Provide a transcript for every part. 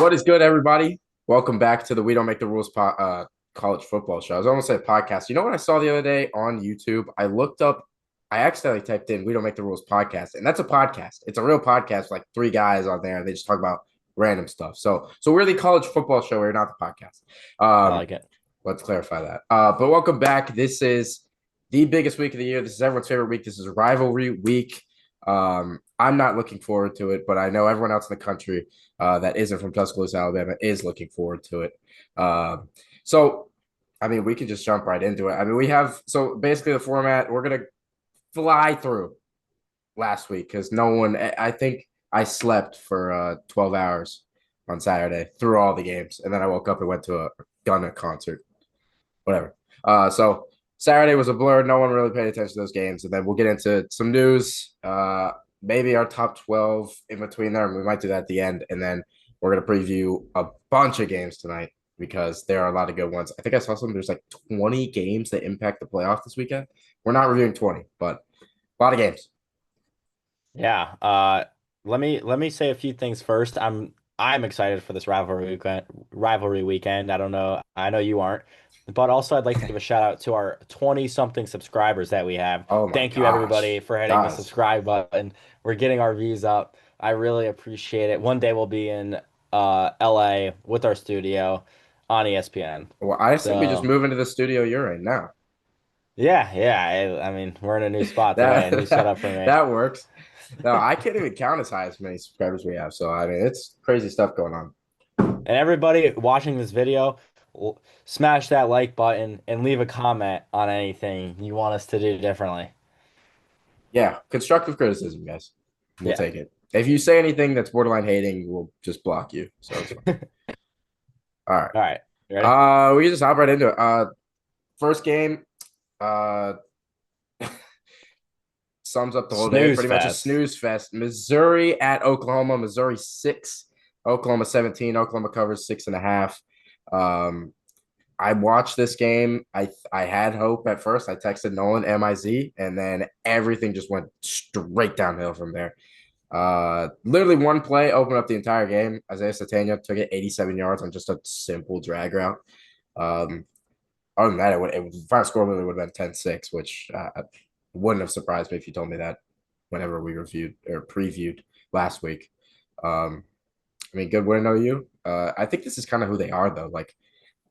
What is good, everybody? Welcome back to the We Don't Make the Rules college football show. I was almost saying podcast. You know what I saw the other day on YouTube? I accidentally typed in We Don't Make the Rules podcast, and that's a podcast. It's a real podcast, like three guys on there, and they just talk about random stuff. So we're the college football show. We're not the podcast. I Um, like it. let's clarify that. But welcome back. This is the biggest week of the year. This is everyone's favorite week. This is rivalry week. I'm not looking forward to it, but I know everyone else in the country that isn't from Tuscaloosa, Alabama, is looking forward to it. So, I mean, we can just jump right into it. I mean, basically the format, we're going to fly through last week because I think I slept for 12 hours on Saturday through all the games. And then I woke up and went to a Gunna concert, whatever. So Saturday was a blur. No one really paid attention to those games. And then we'll get into some news. Maybe our top 12 in between there. And we might do that at the end. And then we're going to preview a bunch of games tonight because there are a lot of good ones. I think I saw there's like 20 games that impact the playoff this weekend. We're not reviewing 20, but a lot of games. Yeah. Let me say a few things first. I'm excited for this rivalry weekend. I don't know. I know you aren't. But also I'd like to give a shout out to our 20 something subscribers that we have. Oh my Thank you everybody gosh. for hitting the Guys. subscribe button. We're getting our views up. I really appreciate it. One day we'll be in LA with our studio on ESPN. Well, I think we just So move into the studio you're in now. yeah. I mean, we're in a new spot today, That a new that, setup for me. that works. No, I can't even count as high as many subscribers we have. So I mean, it's crazy stuff going on. And everybody watching this video, smash that like button and leave a comment on anything you want us to do differently. Yeah, constructive criticism, guys. We'll Yeah. take it. If you say anything that's borderline hating, we'll just block you. So it's fine. All right. All right. You ready? We can just hop right into it. First game, uh, sums up the whole day. Snooze Pretty much a fest. snooze fest. Missouri at Oklahoma. Missouri 6, Oklahoma 17. Oklahoma covers 6.5. Um, I watched this game. I had hope at first. I texted Nolan MIZ, and then everything just went straight downhill from there. Literally one play opened up the entire game. Isaiah Satania took it 87 yards on just a simple drag route. Um, Other than that, the final score literally would have been 10-6, which wouldn't have surprised me if you told me that whenever we reviewed or previewed last week. I mean, good win, OU. I think this is kind of who they are, though. Like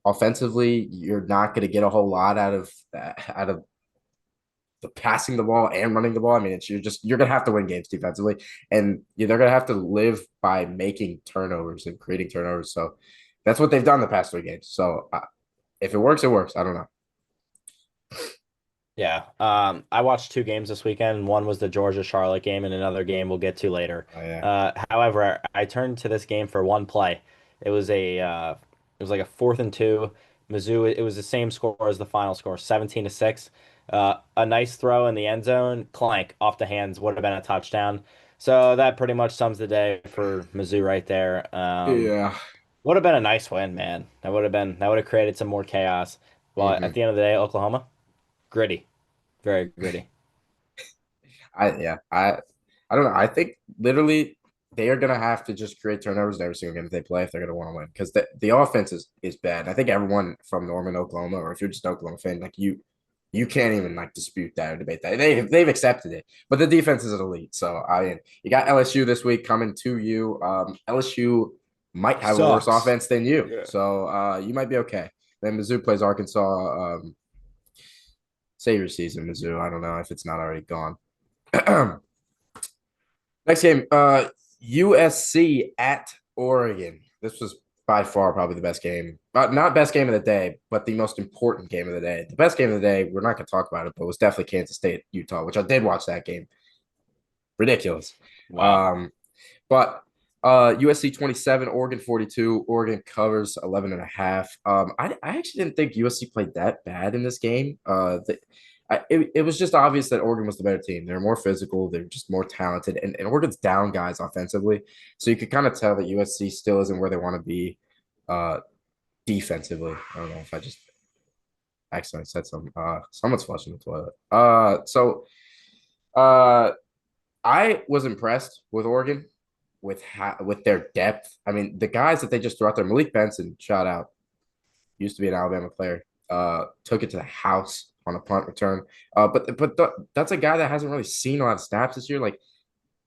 offensively, you're not going to get a whole lot out of the passing the ball and running the ball. I mean, you're gonna have to win games defensively, and they're gonna have to live by making turnovers and creating turnovers. So that's what they've done the past 3 games. So if it works, it works. I don't know. Yeah. I watched two games this weekend. One was the Georgia Charlotte game, and another game we'll get to later. Oh yeah. However, I turned to this game for one play. It was like a 4th and 2. Mizzou. It was the same score as the final score, 17-6. A nice throw in the end zone, clank off the hands would have been a touchdown. So that pretty much sums the day for Mizzou right there. Yeah. Would have been a nice win, man. That would have created some more chaos. Well, at hmm the end of the day, Oklahoma, gritty, very gritty. I don't know. I think literally they are gonna have to just create turnovers in every single game that they play if they're gonna want to win because the offense is bad. I think everyone from Norman, Oklahoma, or if you're just an Oklahoma fan, like you can't even like dispute that or debate that. They've accepted it, but the defense is elite. So I mean, you got LSU this week coming to you. LSU might have a worse Sucks. offense than you, Yeah. so you might be okay. Then Mizzou plays Arkansas. Save your season, Mizzou. I don't know if it's not already gone. Next game, USC at Oregon. This was by far probably the best game. Not best game of the day, but the most important game of the day. The best game of the day, we're not going to talk about it, but it was definitely Kansas State, Utah, which I did watch that game. Ridiculous. Wow. Um, but USC 27, Oregon 42. Oregon covers 11.5. I actually didn't think USC played that bad in this game. It was just obvious that Oregon was the better team. They're more physical. They're just more talented. And Oregon's down guys offensively. So you could kind of tell that USC still isn't where they want to be defensively. I don't know if I just accidentally said something. Someone's flushing the toilet. Uh, I was impressed with Oregon with their depth. I mean, the guys that they just threw out there, Malik Benson, shout out, used to be an Alabama player, took it to the house on a punt return. That's a guy that hasn't really seen a lot of snaps this year. Like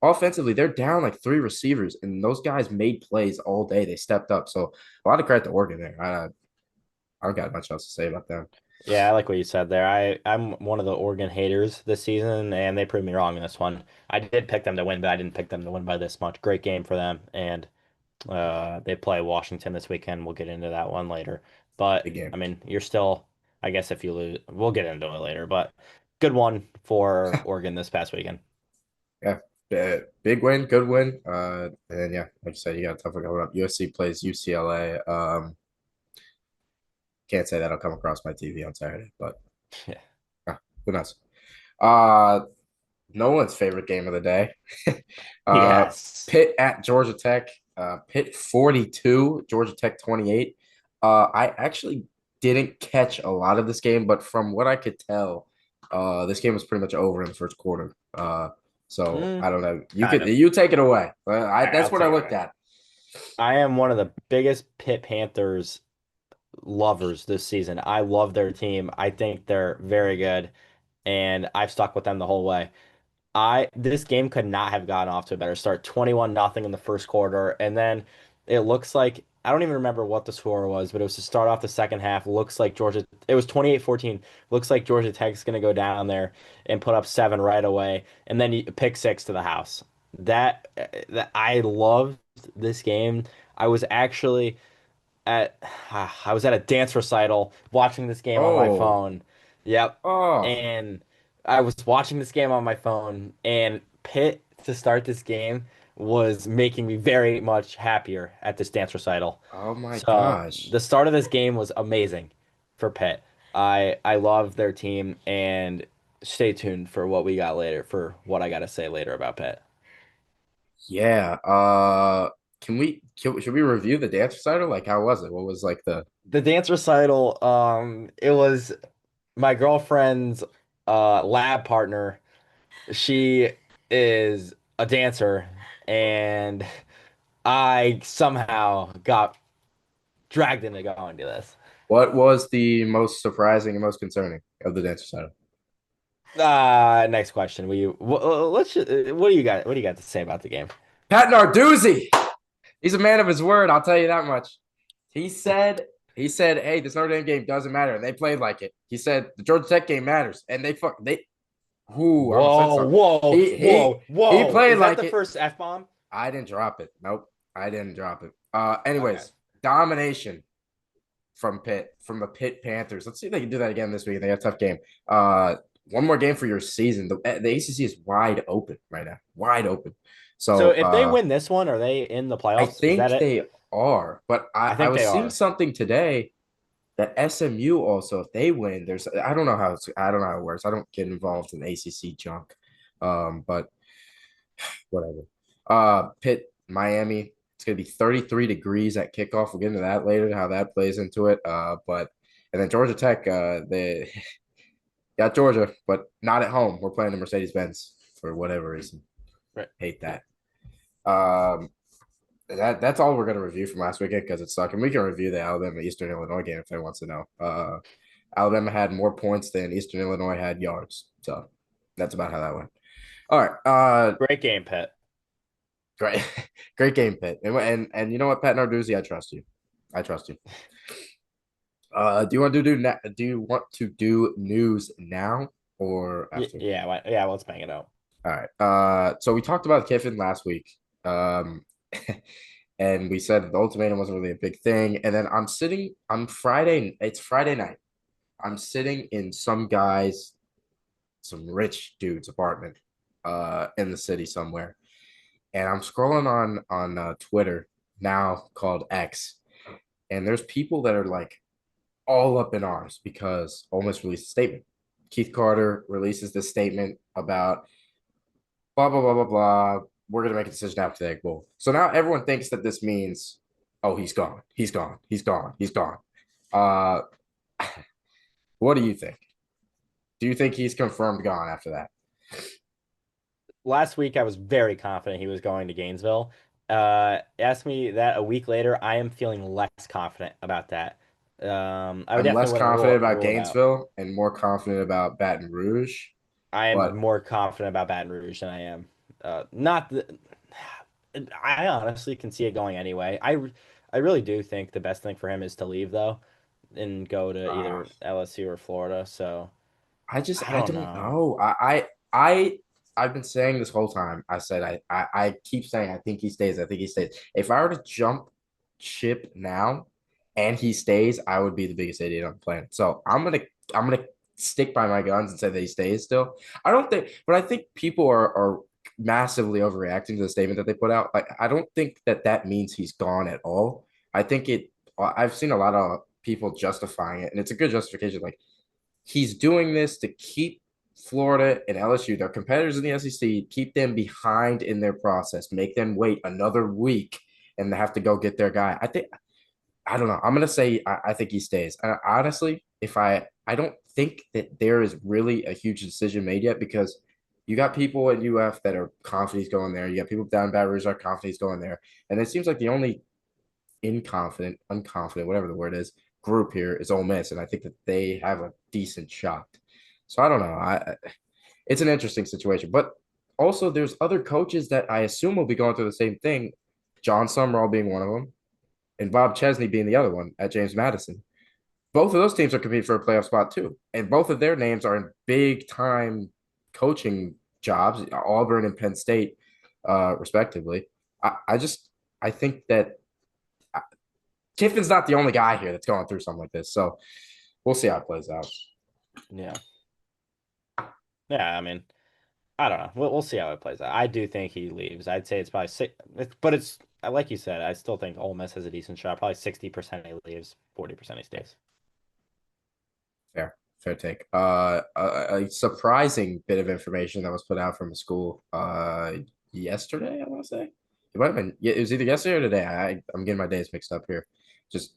offensively, they're down like three receivers, and those guys made plays all day. They stepped up. So a lot of credit to Oregon there. I don't got much else to say about them. Yeah, I like what you said there. I'm one of the Oregon haters this season, and they proved me wrong in this one. I did pick them to win, but I didn't pick them to win by this much. Great game for them, and they play Washington this weekend. We'll get into that one later. But Big game. I mean, you're still, I guess if you lose, we'll get into it later. But good one for Oregon this past weekend. Yeah. Big win, good win. And then yeah, like you said, you got a tough one coming up. USC plays UCLA. Can't say that'll come across my TV on Saturday, but Yeah. who knows? Uh, no one's favorite game of the day. uh, Yes. Pitt at Georgia Tech. Pitt 42, Georgia Tech 28. I actually didn't catch a lot of this game, but from what I could tell, this game was pretty much over in the first quarter. So I don't know. Kind of. You take it away. I'll That's what I take it looked away. at. I am one of the biggest Pitt Panthers lovers this season. I love their team. I think they're very good, and I've stuck with them the whole way. I This game could not have gotten off to a better start. 21 nothing in the first quarter, and then it looks like I don't even remember what the score was, but it was to start off the second half. Looks like Georgia it was 28-14. Looks like Georgia Tech's going to go down there and put up 7 right away, and then you pick 6 to the house. That I loved this game. I was actually at I was at a dance recital watching this game on my Oh, phone. Yep. oh, And I was watching this game on my phone, and Pitt to start this game was making me very much happier at this dance recital. oh my So gosh. the start of this game was amazing for Pitt. I love their team, and stay tuned for what we got later for what I got to say later about Pitt. Yeah. Should we review the dance recital? Like, how was it? What was like the The dance recital, it was my girlfriend's lab partner. She is a dancer, and I somehow got dragged into going to this. what was the most surprising and most concerning of the dance recital? Next question. What do you got? What do you got to say about the game? Pat Narduzzi. He's a man of his word. I'll tell you that much. He said, hey, this Notre Dame game doesn't matter. And they played like it. He said the Georgia Tech game matters. And they whoo, I almost said Whoa, something. whoa, whoa, He whoa. played Is that like the it. first F-bomb? I didn't drop it. Nope. I didn't drop it. Okay. Anyways, domination from Pitt, from the Pitt Panthers. Let's see if they can do that again this week. They got a tough game. One more game for your season. The ACC is wide open right now. Wide open. So So if they win this one, are they in the I playoffs? Is that think it? they are, but I I think they was seeing are. something today that SMU also, if they win, I don't know how it works. I don't get involved in ACC junk. But whatever. Pitt, Miami, it's gonna be 33 degrees at kickoff. We'll get into that later, how that plays into it. And then Georgia Tech, they got Georgia, but not at home. We're playing the Mercedes Benz for whatever reason. Right. Hate that. Um, that's all we're gonna review from last weekend because it sucked. And we can review the Alabama Eastern Illinois game if anyone wants to know. Alabama had more points than Eastern Illinois had yards. So that's about how that went. All right. Great game, Pitt. Great, great game, Pitt. And you know what, Pat Narduzzi, I trust you. I trust you. Do you want to do news now or after? Yeah, let's bang it out. All right. So we talked about Kiffin last week. Um, and we said the ultimatum wasn't really a big thing. And then I'm sitting on Friday. It's Friday night. I'm sitting in some rich dude's apartment, in the city somewhere, and I'm scrolling on Twitter now called X, and there's people that are like all up in arms because almost released a statement. Keith Carter releases this statement about blah blah blah blah blah. We're gonna make a decision after the Egg Bowl. So now everyone thinks that this means, oh, he's gone, he's gone, he's gone, he's gone. Uh, what do you think? Do you think he's confirmed gone after that? Last week I was very confident he was going to Gainesville. Ask me that a week later, I am feeling less confident about that. I I'm definitely less wouldn't confident about rule it out. Gainesville and more confident about Baton Rouge. I am But more confident about Baton Rouge than I am. Not the, I honestly can see it going anyway. I really do think the best thing for him is to leave though, and go to uh, either LSU or Florida. So I I don't don't know. know. I I've been saying this whole time. I said I keep saying I think he stays. I think he stays. If I were to jump ship now and he stays, I would be the biggest idiot on the planet. So I'm gonna stick by my guns and say that he stays still. I don't think, but I think people are massively overreacting to the statement that they put out. Like I don't think that that means he's gone at all. I think it. I've seen a lot of people justifying it, and it's a good justification. Like he's doing this to keep Florida and LSU, their competitors in the SEC, keep them behind in their process, make them wait another week and they have to go get their guy. I don't know. I'm gonna say I think he stays. Honestly, if I don't think that there is really a huge decision made yet because you got people at UF that are confident he's going there. You got people down in Baton Rouge that are confident he's going there, and it seems like the only inconfident, unconfident, whatever the word is, group here is Ole Miss, and I think that they have a decent shot. So I don't know. It's an interesting situation, but also there's other coaches that I assume will be going through the same thing. John Summerall being one of them, and Bob Chesney being the other one at James Madison. Both of those teams are competing for a playoff spot too, and both of their names are in big time coaching jobs, Auburn and Penn State, respectively. I just I think that Kiffin's not the only guy here that's going through something like this. So we'll see how it plays out. Yeah, yeah. I mean, I don't know. We'll see how it plays out. I do think he leaves. I'd say it's probably six, but it's like you said. I still think Ole Miss has a decent shot. Probably 60% he leaves, 40% he stays. Fair, fair take. A surprising bit of information that was put out from a school yesterday. I want to say it might have been. Yeah, it was either yesterday or today. I'm getting my days mixed up here. Just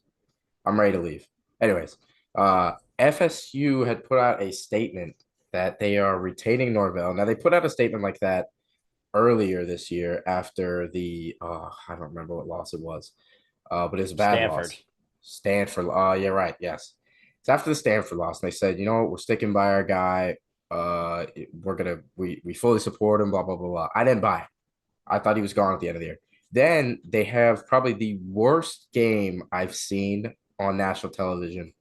I'm ready to leave. Anyways, FSU had put out a statement that they are retaining Norvell. Now they put out a statement like that earlier this year after the I don't remember what loss it was, but it was a bad Stanford. loss. Stanford. Oh, yeah, right. Yes, it's after the Stanford loss, and they said, you know what, we're sticking by our guy. We fully support him. Blah blah blah blah. I didn't buy it. I thought he was gone at the end of the year. Then they have probably the worst game I've seen on national television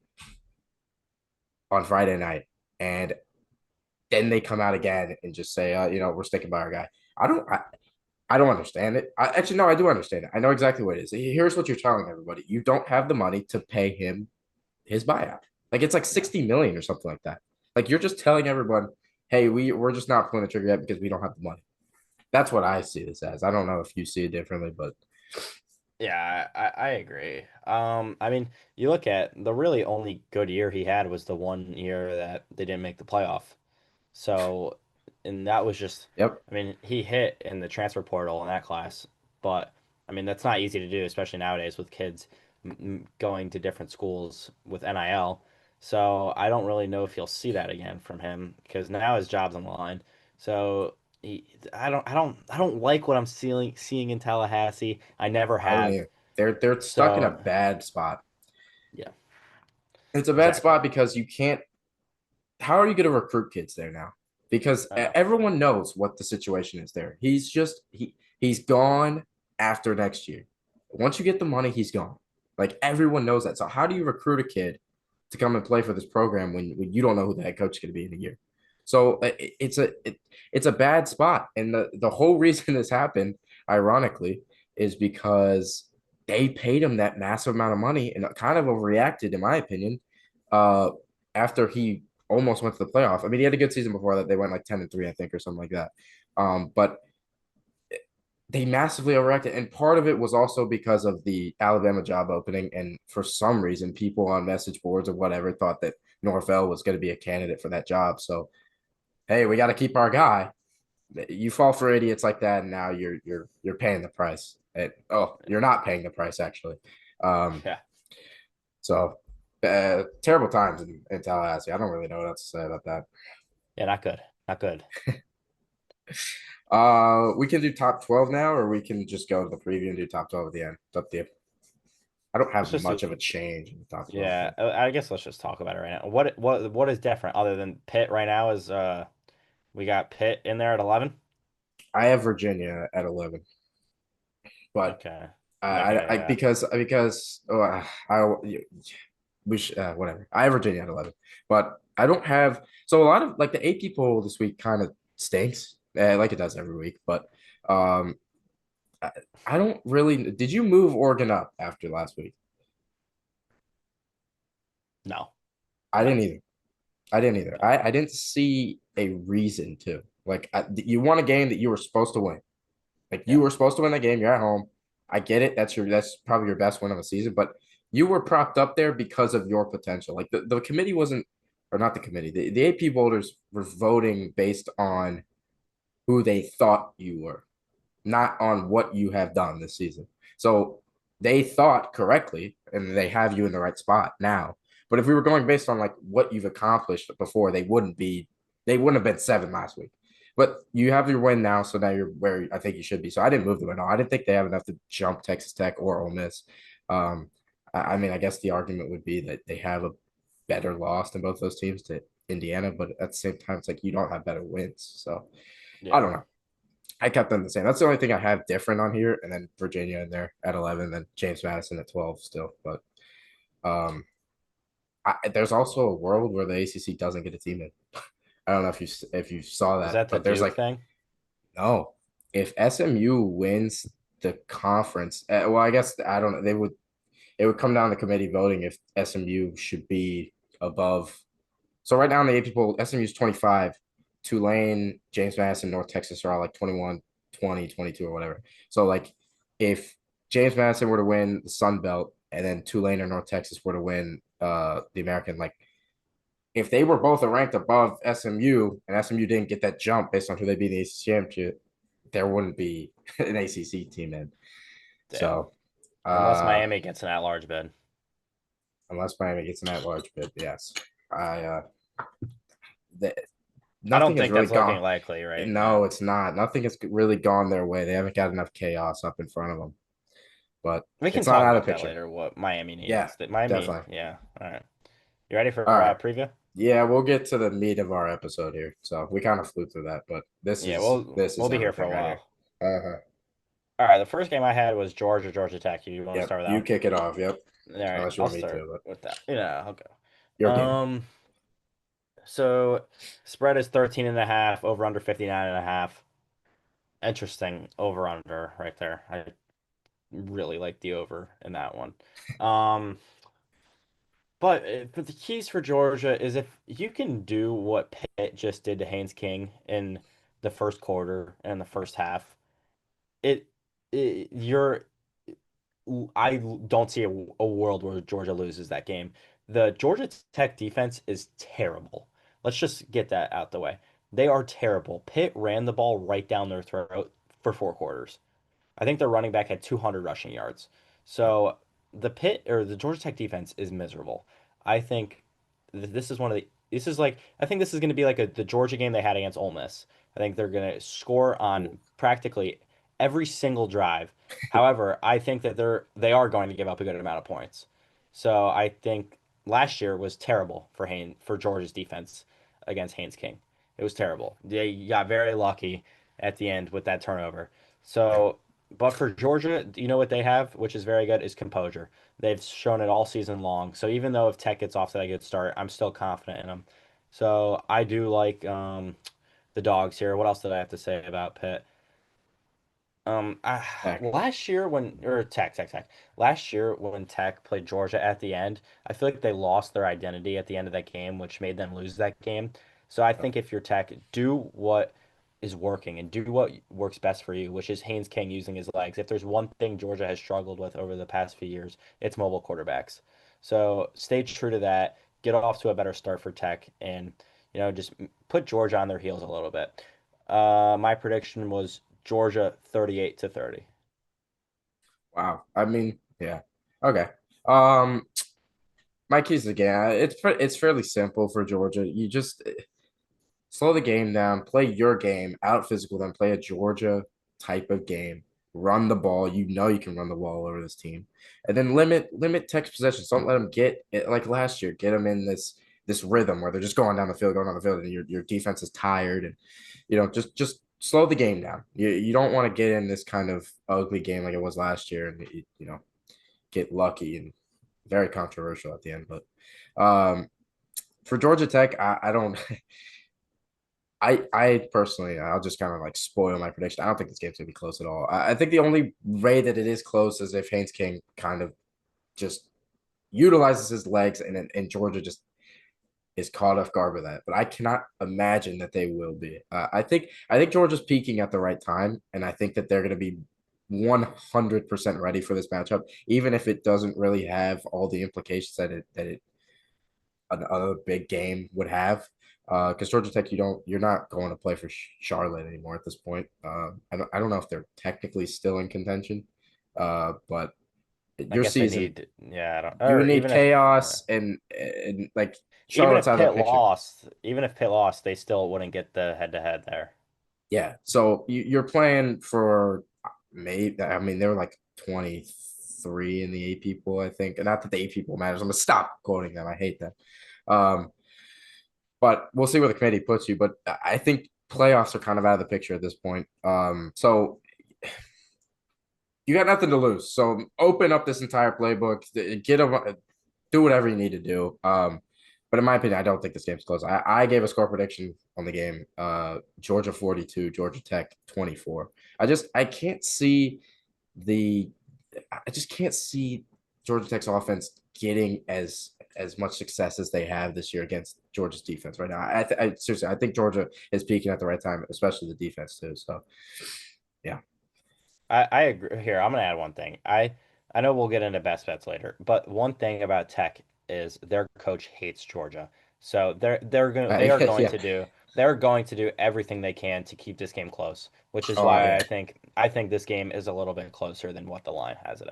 on Friday night, and then they come out again and just say, we're sticking by our guy. I don't understand it. Actually, no, I do understand it. I know exactly what it is. Here's what you're telling everybody: you don't have the money to pay him his buyout. Like it's like Yeah. 60 million or something like that. Like you're just telling everyone, hey, we're just not pulling the trigger yet because we don't have the money. That's what I see this as. I don't know if you see it differently, but Yeah, I agree. I mean, you look at the really only good year he had was the one year that they didn't make the playoff. So, and that was just, yep. I mean, he hit in the transfer portal in that class, but I mean, that's not easy to do, especially nowadays with kids going to different schools with NIL. So, I don't really know if you'll see that again from him because now his job's on the line. So, I don't like what I'm seeing in Tallahassee. I never I wouldn't have. even. They're stuck in a So, bad spot. yeah, It's a bad exactly. spot because you can't. How are you going to recruit kids there now? Because I know. everyone knows what the situation is there. He's gone after next year. Once you get the money, he's gone. Like everyone knows that. So how do you recruit a kid to come and play for this program when you don't know who the head coach is going to be in a year? So it's a bad spot, and the whole reason this happened, ironically, is because they paid him that massive amount of money and kind of overreacted, in my opinion, uh, after he almost went to the playoff. I mean, he had a good season before that. They went like 10-3, I think, or something like that. But they massively overreacted, and part of it was also because of the Alabama job opening. And for some reason, people on message boards or whatever thought that Norvell was going to be a candidate for that job. So hey, we got to keep our guy. You fall for idiots like that, and now you're paying the price. You're not paying the price actually. Um, Yeah. so terrible times in Tallahassee. I don't really know what else to say about that. Yeah, not good. Not good. We can do top 12 now, or we can just go to the preview and do top 12 at the end. It's up to you. I don't have Let's just do. much of a change in the top 12, Yeah, but I guess let's just talk about it right now. What is different other than Pitt right now is we got Pitt in there at 11. I have Virginia at 11. But Okay. I Okay, yeah. because we should whatever. I have Virginia at 11, but I don't have so a lot of like the AP poll this week kind of stinks, like it does every week. But um, I, I don't really. Did you move Oregon up after last week? No. I No. didn't either. I didn't either. No. I didn't see a reason to. Like you won a game that you were supposed to win. Like you Yeah. were supposed to win the game. You're at home. I get it. That's probably your best win of the season, but you were propped up there because of your potential. Like the committee wasn't, or not the committee. The AP voters were voting based on who they thought you were, not on what you have done this season. So they thought correctly, and they have you in the right spot now. But if we were going based on like what you've accomplished before, they wouldn't have been seven last week. But you have your win now, so now you're where I think you should be. So I didn't move them at all. I didn't think they have enough to jump Texas Tech or Ole Miss. Um, I mean, I guess the argument would be that they have a better loss than both those teams to Indiana, but at the same time, it's like you don't have better wins. So I Yeah. don't know. I kept them the same. That's the only thing I have different on here, and then Virginia in there at 11, then James Madison at 12 still. But um, there's also a world where the ACC doesn't get a team in. I don't know if you saw Is that, that the but there's Duke like thing? no. If SMU wins the conference, well, I guess I don't know. It would come down to committee voting if SMU should be above. So right now in the AP poll, SMU's 25, Tulane, James Madison, North Texas are all like 21, 20, 22, or whatever. So like if James Madison were to win the Sun Belt and then Tulane or North Texas were to win the American, like if they were both ranked above SMU and SMU didn't get that jump based on who they beat in the ACC championship, there wouldn't be an ACC team in. Damn. So Unless uh Miami gets an at-large bid. unless Miami gets an at-large bid, yes. I the, I nothing don't has think really that's gone. looking likely, right? Yeah. No, it's not. Nothing has really gone their way. They haven't got enough chaos up in front of them, but We can it's not talk out of about the that picture. later, what Miami Yeah, needs. That Miami, definitely. yeah. All right. You ready All for right. preview? Yeah, we'll get to the meat of our episode here. So we kind of flew through that, but Yeah, this we'll is be here for everything a right here. while. Uh-huh. All right, the first game I had was Georgia Tech. You want to Yep. start with that You one? kick it off. Yep. All right, Unless you I'll want me start to, but with that. Yeah, I'll go. your game. So spread is 13 and a half, over under 59 and a half. Interesting over under right there. I really like the over in that one. Um, but the keys for Georgia is if you can do what Pitt just did to Haynes King in the first quarter and the first half, it, you're I don't see a world where Georgia loses that game. The Georgia Tech defense is terrible. Let's just get that out the way. They are terrible. Pitt ran the ball right down their throat for 4 quarters. I think their running back had 200 rushing yards. Yep. So the Georgia Tech defense is miserable. I think this is one of the this is like I think this is going to be like the Georgia game they had against Ole Miss. I think they're going to score Ooh. on practically every single drive. However, I think that they are going to give up a good amount of points. So I think last year was terrible for Georgia's defense against Haynes King. It was terrible. They got very lucky at the end with that turnover. Yep. So but for Georgia, you know what they have, which is very good, is composure. They've shown it all season long. So even though if Tech gets off to that good start, I'm still confident in them. So I do like the dogs here. What else did I have to say about Pitt? Heck. Last year when or Tech. Last year when Tech played Georgia at the end, I feel like they lost their identity at the end of that game, which made them lose that game. So I Yep. think if you're Tech, do what is working and do what works best for you, which is Haynes King using his legs. If there's one thing Georgia has struggled with over the past few years, it's mobile quarterbacks. So stay true to that. Get off to a better start for Tech, and just put Georgia on their heels a little bit. My prediction was Georgia 38 to 30. Wow. I mean, yeah. Okay. Um, my keys again. It's fairly simple for Georgia. You just slow the game down, play your game, out physical them, play a Georgia type of game, run the ball. You know you can run the ball over this team, and then limit Tech's possessions. Don't let them get it like last year. Get them in this rhythm where they're just going down the field, and your defense is tired, and just slow the game down. You don't want to get in this kind of ugly game like it was last year, and get lucky and very controversial at the end. But for Georgia Tech, I don't. I personally, I'll just kind of like spoil my prediction. I don't think this game's gonna be close at all. I think the only way that it is close is if Haynes King kind of just utilizes his legs and Georgia just is caught off guard with that. But I cannot imagine that they will be. I think Georgia's peaking at the right time, and I think that they're going to be 100% ready for this matchup, even if it doesn't really have all the implications that another big game would have. Because Georgia Tech, you're not going to play for Charlotte anymore at this point. I don't know if they're technically still in contention, but I your guess they season need, yeah, I don't, you would or need chaos and like Charlotte's out of the picture. Even if Pitt lost, they still wouldn't get the head to head there. Yeah, so you're playing for maybe. I mean, they were like 23 in the eight people, I think. And not that the eight people matters. I'm gonna stop quoting them. I hate that. Um, but we'll see where the committee puts you. But I think playoffs are kind of out of the picture at this point. So you got nothing to lose. So open up this entire playbook, get a, do whatever you need to do. But in my opinion, I don't think this game's close. I gave a score prediction on the game. Georgia 42, Georgia Tech 24. I can't see the I just can't see Georgia Tech's offense getting as much success as they have this year against Georgia's defense right now. I seriously, I think Georgia is peaking at the right time, especially the defense too. So yeah, I agree. Here, I'm gonna add one thing. I know we'll get into best bets later, but one thing about Tech is their coach hates Georgia. So yeah. they're going to do everything they can to keep this game close, which is Oh why yeah, I think this game is a little bit closer than what the line has it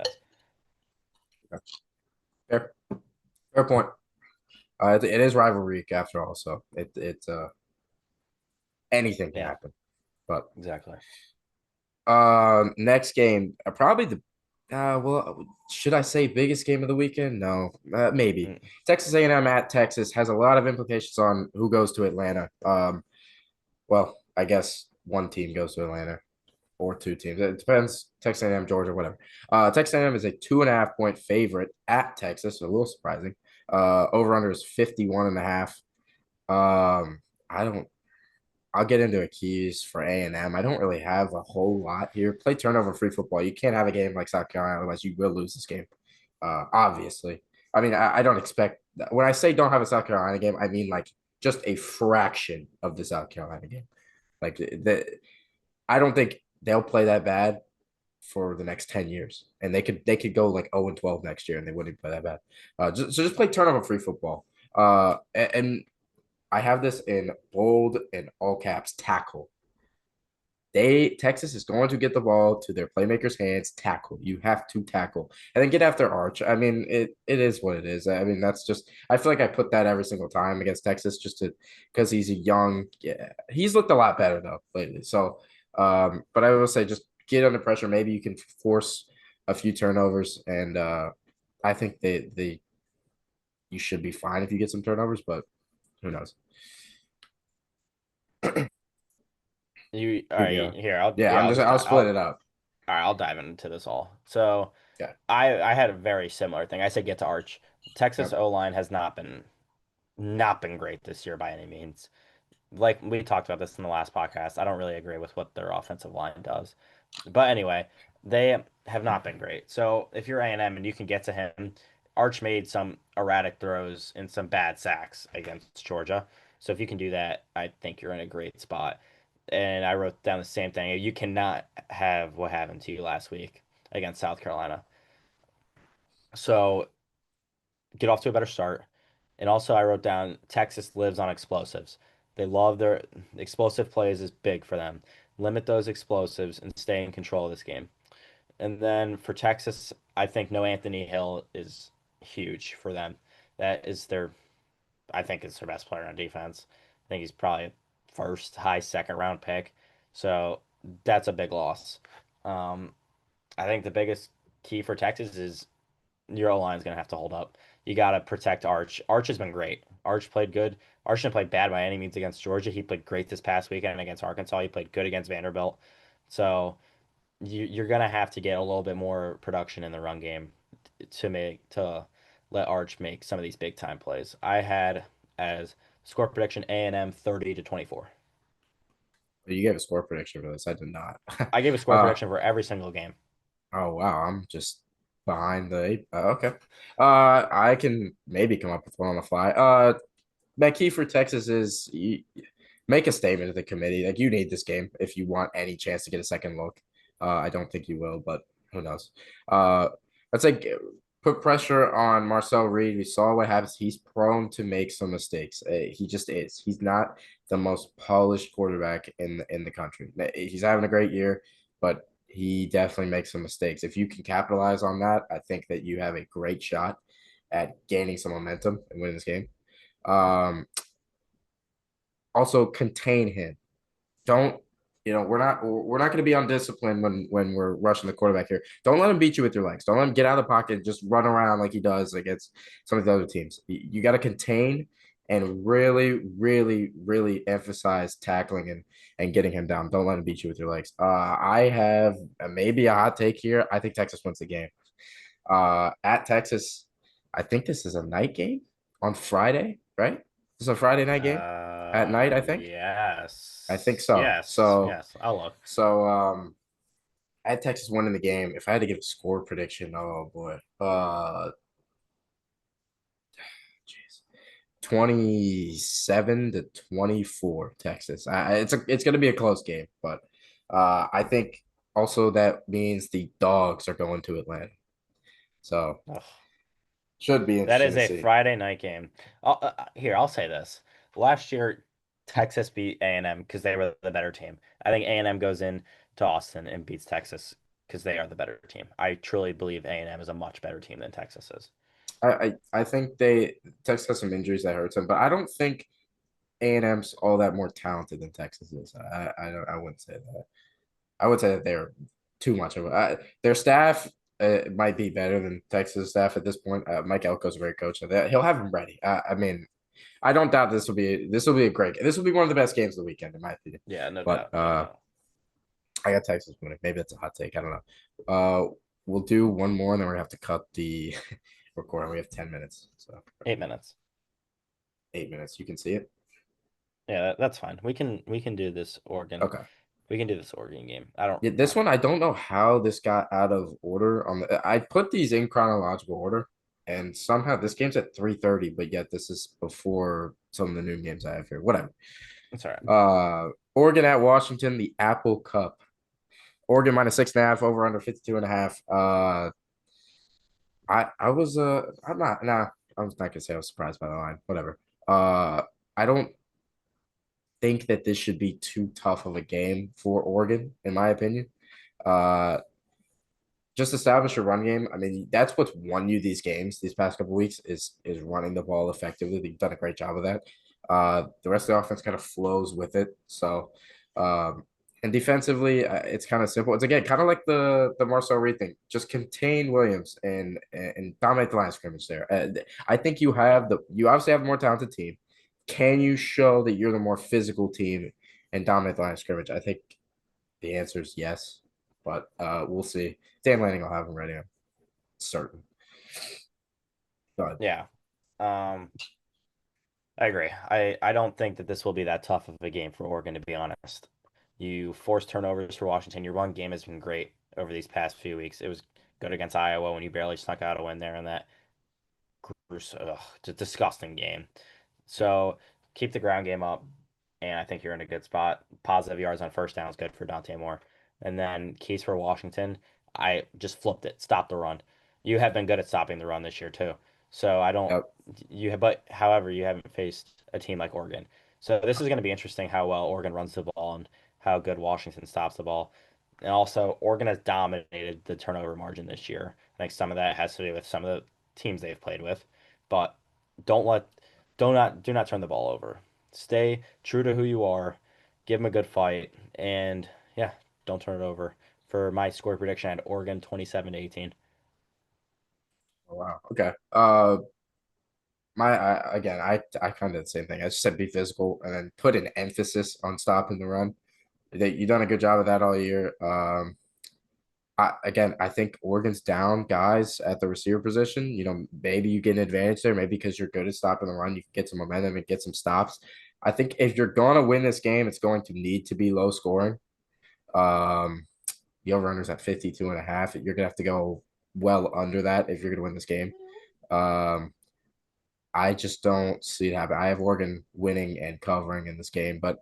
as. fair, fair point. It is rivalry week after all, so it's anything can Yeah, happen. But exactly. next game, probably the well, should I say biggest game of the weekend? No, maybe Mm. Texas A&M at Texas has a lot of implications on who goes to Atlanta. Well, I guess one team goes to Atlanta or two teams. It depends. Texas A&M, Georgia, whatever. Texas A&M is a 2.5 point favorite at Texas. So a little surprising. Over under is 51 and a half. I don't. I'll get into a keys for A&M. I don't really have a whole lot here. Play turnover free football. You can't have a game like South Carolina, otherwise you will lose this game. Obviously. I mean, I don't expect when I say don't have a South Carolina game, I mean like just a fraction of the South Carolina game. Like I don't think they'll play that bad for the next 10 years. And they could go like 0 and 12 next year and they wouldn't play that bad. So just play turnover free football. And I have this in bold and all caps tackle. Texas is going to get the ball to their playmakers' hands. Tackle. You have to tackle, and then get after Arch. I mean, it is what it is. I mean, that's just. I feel like I put that every single time against Texas, just to because he's a young. Yeah, he's looked a lot better though lately. So, but I will say, just get under pressure. Maybe you can force a few turnovers, and I think they you should be fine if you get some turnovers, but who knows? You all Who do you right? have? Here, Yeah, I'll split it up. all right, I'll dive into this all. So Yeah. I had a very similar thing. I said get to Arch. Texas Yep. O line has not been great this year by any means. Like we talked about this in the last podcast, I don't really agree with what their offensive line does. But anyway, they have not been great. So if you're A&M and you can get to him, Arch made some erratic throws and some bad sacks against Georgia. So if you can do that, I think you're in a great spot. And I wrote down the same thing. You cannot have what happened to you last week against South Carolina. So get off to a better start. And also, I wrote down Texas lives on explosives. They love their explosive plays is big for them. Limit those explosives and stay in control of this game. And then for Texas, I think no Anthony Hill is huge for them. That is their, I think it's their best player on defense. I think he's probably first, high second round pick. So that's a big loss. Um, I think the biggest key for Texas is your O line is going to have to hold up. You got to protect Arch. Arch has been great. Arch played good. Arch didn't play bad by any means against Georgia. He played great this past weekend against Arkansas. He played good against Vanderbilt. So you're going to have to get a little bit more production in the run game to let Arch make some of these big time plays. I had as score prediction A&M 30 to 24. You gave a score prediction for this. I did not. I gave a score uh, prediction for every single game. oh wow, I'm just behind the eight. Okay. I can maybe come up with one on the fly. My key for Texas is make a statement to the committee. Like you need this game if you want any chance to get a second look. I don't think you will, but who knows? Let's like put pressure on Marcel Reed. We saw what happens. He's prone to make some mistakes. He just is. He's not the most polished quarterback in the country. He's having a great year, but he definitely makes some mistakes. If you can capitalize on that, I think that you have a great shot at gaining some momentum and winning this game. Also contain him. Don't we're not going to be undisciplined when we're rushing the quarterback here. Don't let him beat you with your legs. Don't let him get out of the pocket and just run around like he does against some of the other teams. You got to contain and really, really, really emphasize tackling and getting him down. Don't let him beat you with your legs. I have maybe a hot take here. I think Texas wins the game. At Texas, I think this is a night game on Friday, right? This is a Friday night game at night, I think. I think Yes. so. Yes. So Yes. I'll look. so I had Texas winning the game. If I had to give a score prediction, oh boy. Jeez. 27-24 Texas. It's gonna be a close game, but I think also that means the dogs are going to Atlanta. So Ugh. should be That interesting is to a see. Friday night game. Here, I'll say this. Last year, Texas beat A&M because they were the better team. I think A&M goes in to Austin and beats Texas because they are the better team. I truly believe A&M is a much better team than Texas is. I think they Texas has some injuries that hurts them, but I don't think A&M's all that more talented than Texas is. I wouldn't say that. I would say that they're too much of a their staff might be better than Texas staff at this point. Mike Elko's a great coach, so he'll have them ready. I mean, I don't doubt this will be a great. This will be one of the best games of the weekend, in my opinion. Yeah, no But doubt, no doubt. I got Texas winning. Maybe that's a hot take. I don't know. We'll do one more, and then we're gonna have to cut the recording. We have 10 minutes, so 8 minutes. 8 minutes. You can see it. Yeah, that's fine. We can do this Oregon. Okay. We can do this Oregon game. I don't Yeah, this mind. one I don't know how this got out of order on the. I put these in chronological order, and somehow this game's at 3:30, but yet this is before some of the noon games I have here. Whatever. It's all right. Oregon at Washington, the Apple Cup. Oregon minus 6.5, over under 52.5. I was I'm not nah, I was not gonna say I was surprised by the line. Whatever. I don't think that this should be too tough of a game for Oregon, in my opinion. Uh, just establish a run game. I mean, that's what's won you these games these past couple weeks is running the ball effectively. You've done a great job of that. The rest of the offense kind of flows with it. So, and defensively, it's kind of simple. It's again kind of like the Marcel Reed thing. Just contain Williams and dominate the line of scrimmage there. I think you obviously have a more talented team. Can you show that you're the more physical team and dominate the line of scrimmage? I think the answer is yes, but we'll see. Dan Lanning will have him ready. I'm certain. But Yeah. Um, I agree. I don't think that this will be that tough of a game for Oregon, to be honest. You force turnovers for Washington. Your run game has been great over these past few weeks. It was good against Iowa when you barely snuck out a win there in that just disgusting game. So keep the ground game up, and I think you're in a good spot. Positive yards on first down is good for Dante Moore. And then keys for Washington, I just flipped it. Stop the run. You have been good at stopping the run this year too. So I don't yep. you have, but however, you haven't faced a team like Oregon. So this is going to be interesting how well Oregon runs the ball and how good Washington stops the ball. And also, Oregon has dominated the turnover margin this year. I think some of that has to do with some of the teams they've played with. But don't let do not turn the ball over. Stay true to who you are. give them a good fight, and yeah, don't turn it over. For my score prediction, I had Oregon 27 to 18. Oh, wow. Okay. Again, I kind of the same thing. I just said be physical and then put an emphasis on stopping the run. You've done a good job of that all year. I think Oregon's down guys at the receiver position. Maybe you get an advantage there, maybe because you're good at stopping the run, you can get some momentum and get some stops. I think if you're going to win this game, it's going to need to be low scoring. Um, the over-runner's at 52 and a half. You're going to have to go well under that if you're going to win this game. Um, I just don't see it happen. I have Oregon winning and covering in this game, but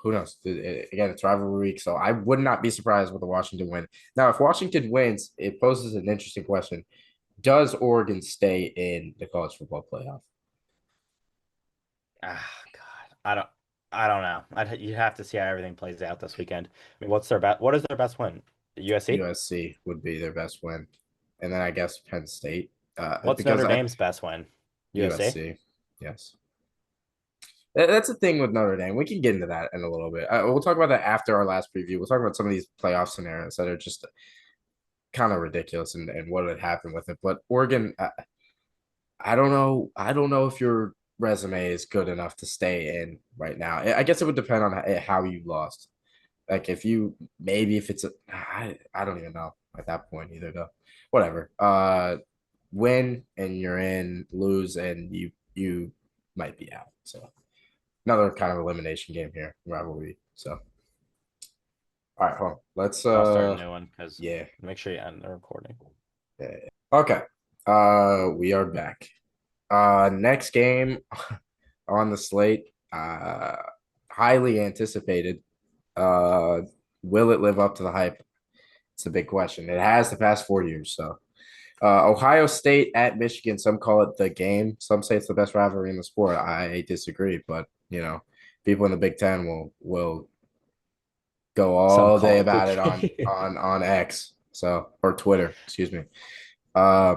who knows? Again, it's rivalry week, so I would not be surprised with the Washington win. Now, if Washington wins, it poses an interesting question: does Oregon stay in the college football playoff? Ah, God, I don't know. You have to see how everything plays out this weekend. I mean, what's their best? What is their best win? USC? USC would be their best win, and then I guess Penn State, What's because Notre I Dame's best win? USC? USC, yes. That's the thing with Notre Dame. We can get into that in a little bit. We'll talk about that after our last preview. We'll talk about some of these playoff scenarios that are just kind of ridiculous and what would happen with it. But Oregon, I don't know. I don't know if your resume is good enough to stay in right now. I guess it would depend on how you lost. Like if you maybe if it's I don't even know at that point either though. Whatever. Win and you're in, lose and you might be out. So another kind of elimination game here, rivalry. So all right, hold on. Let's I'll start a new one because yeah. make sure you end the recording. Yeah. Okay. We are back. Next game on the slate, highly anticipated. Uh, will it live up to the hype? It's a big question. It has the past 4 years. So, Ohio State at Michigan. Some call it the game. Some say it's the best rivalry in the sport. I disagree, but people in the Big Ten will go Some all day call it the about it on game. on on X. So or Twitter, excuse me. Uh,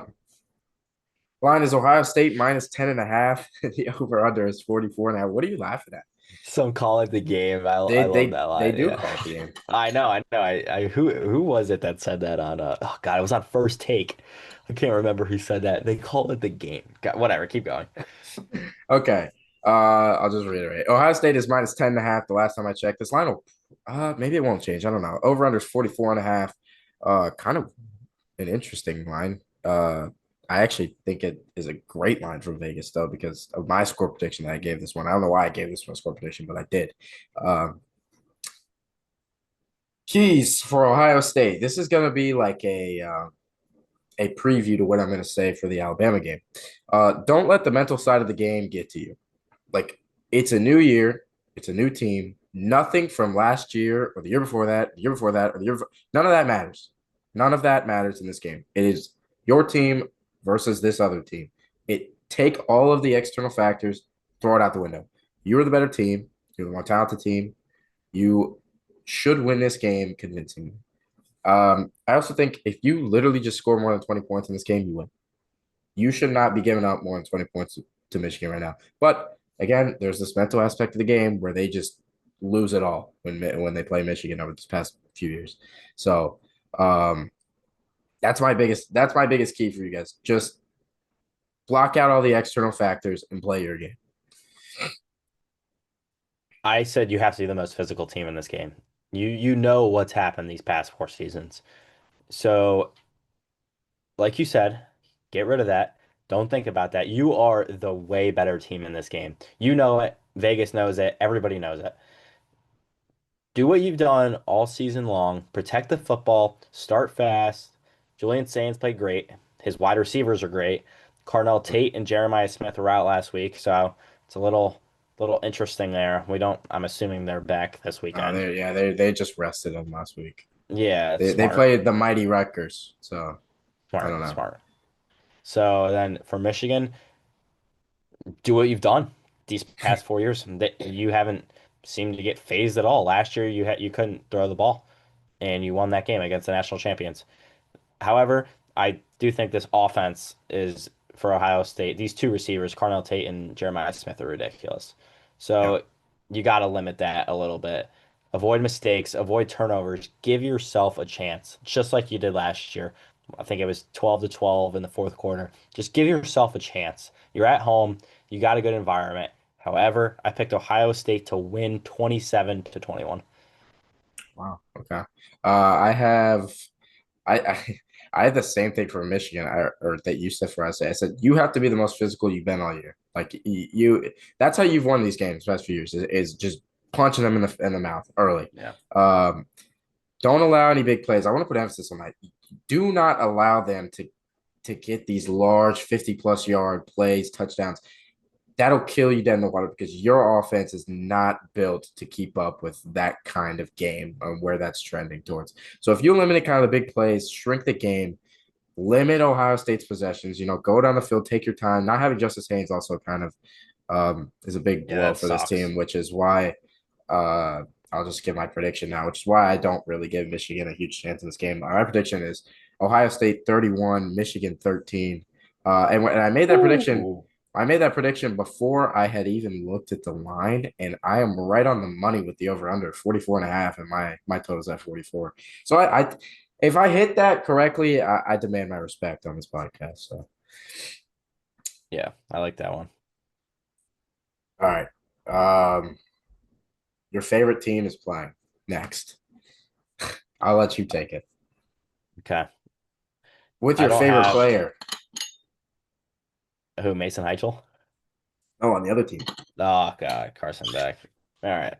Line is Ohio State minus 10 and a half. The over under is 44 and a half. What are you laughing at? Some call it the game. I They love they that they line. do Yeah. call it the game. I know, I know. Who was it that said that on oh God, it was on First Take. I can't remember who said that. They call it the game. God, whatever, keep going. Okay. I'll just reiterate. Ohio State is minus 10 and a half. The last time I checked. This line will maybe it won't change. I don't know. Over under is 44 and a half. Kind of an interesting line. I actually think it is a great line from Vegas though, because of my score prediction that I gave this one. I don't know why I gave this one a score prediction, but I did. Um, Keys for Ohio State. This is going to be like a preview to what I'm going to say for the Alabama game. Don't let the mental side of the game get to you. Like it's a new year, it's a new team. Nothing from last year or the year before that, the year before that, or the year before. None of that matters. None of that matters in this game. It is your team versus this other team. Take all of the external factors, throw it out the window. You are the better team. You're the more talented team. You should win this game convincingly. I also think if you literally just score more than 20 points in this game, you win. You should not be giving up more than 20 points to Michigan right now. But again, there's this mental aspect of the game where they just lose it all when they play Michigan over this past few years. So that's my biggest key for you guys. Just block out all the external factors and play your game. I said you have to be the most physical team in this game. You know what's happened these past 4 seasons. So, like you said, get rid of that. Don't think about that. You are the way better team in this game. You know it. Vegas knows it. Everybody knows it. Do what you've done all season long. Protect the football. Start fast. Julian Saints played great. His wide receivers are great. Carnell Tate and Jeremiah Smith were out last week, so it's a little interesting there. We don't. I'm assuming they're back this weekend. They just rested them last week. Yeah, it's They smart, played the mighty Rutgers, so I don't smart, know. smart. So then for Michigan, do what you've done these past 4 years. That you haven't seemed to get phased at all. Last year you couldn't throw the ball, and you won that game against the national champions. However, I do think this offense is for Ohio State. These two receivers, Carnell Tate and Jeremiah Smith, are ridiculous. Yeah. So you got to limit that a little bit. avoid mistakes, avoid turnovers, give yourself a chance, just like you did last year. I think it was 12 to 12 in the fourth quarter. Just give yourself a chance. You're at home, you got a good environment. However, I picked Ohio State to win 27 to 21. Wow. Okay. I have I I had the same thing for Michigan, or that you said for us. I said you have to be the most physical you've been all year. Like you, that's how you've won these games the past few years is just punching them in the mouth early. Yeah. Um, don't allow any big plays. I want to put emphasis on that. Do not allow them to get these large 50 plus yard plays, touchdowns. That'll kill you dead in the water because your offense is not built to keep up with that kind of game and where that's trending towards. So if you eliminate kind of the big plays, shrink the game, limit Ohio State's possessions, go down the field, take your time. Not having Justice Haynes also kind of is a big Yeah, blow that for this sucks. team, which is why I'll just give my prediction now, which is why I don't really give Michigan a huge chance in this game. My prediction is Ohio State 31, Michigan 13. And when I made that prediction, Ooh. I made that prediction before I had even looked at the line, and I am right on the money with the over under 44 and a half, and my total's at 44. So I if I hit that correctly, I demand my respect on this podcast. So Yeah, I like that one. all right. Your favorite team is playing next. I'll let you take it. Okay. With I your don't favorite have player. who, Mason Heichel? Oh, on the other team. Oh God, Carson Beck. All right.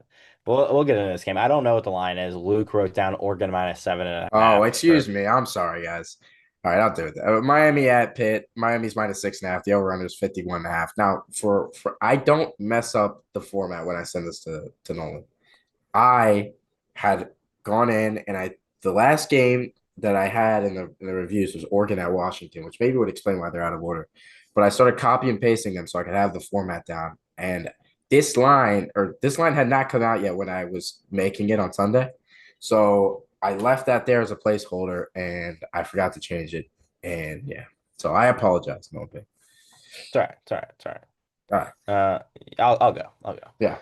We'll get into this game. I don't know what the line is. Luke wrote down Oregon minus 7.5 Oh, excuse for me. I'm sorry, guys. All right, I'll do it. Miami at Pitt. Miami's minus 6.5. The over under is 51.5. Now, for I don't mess up the format when I send this to Nolan. I had gone in and the last game that I had in the reviews was Oregon at Washington, which maybe would explain why they're out of order. But I started copy and pasting them so I could have the format down. And this line had not come out yet when I was making it on Sunday. So I left that there as a placeholder and I forgot to change it. And yeah. So I apologize, Moby. it's all right. It's all right. It's all All right. right. I'll go. I'll go. Yeah.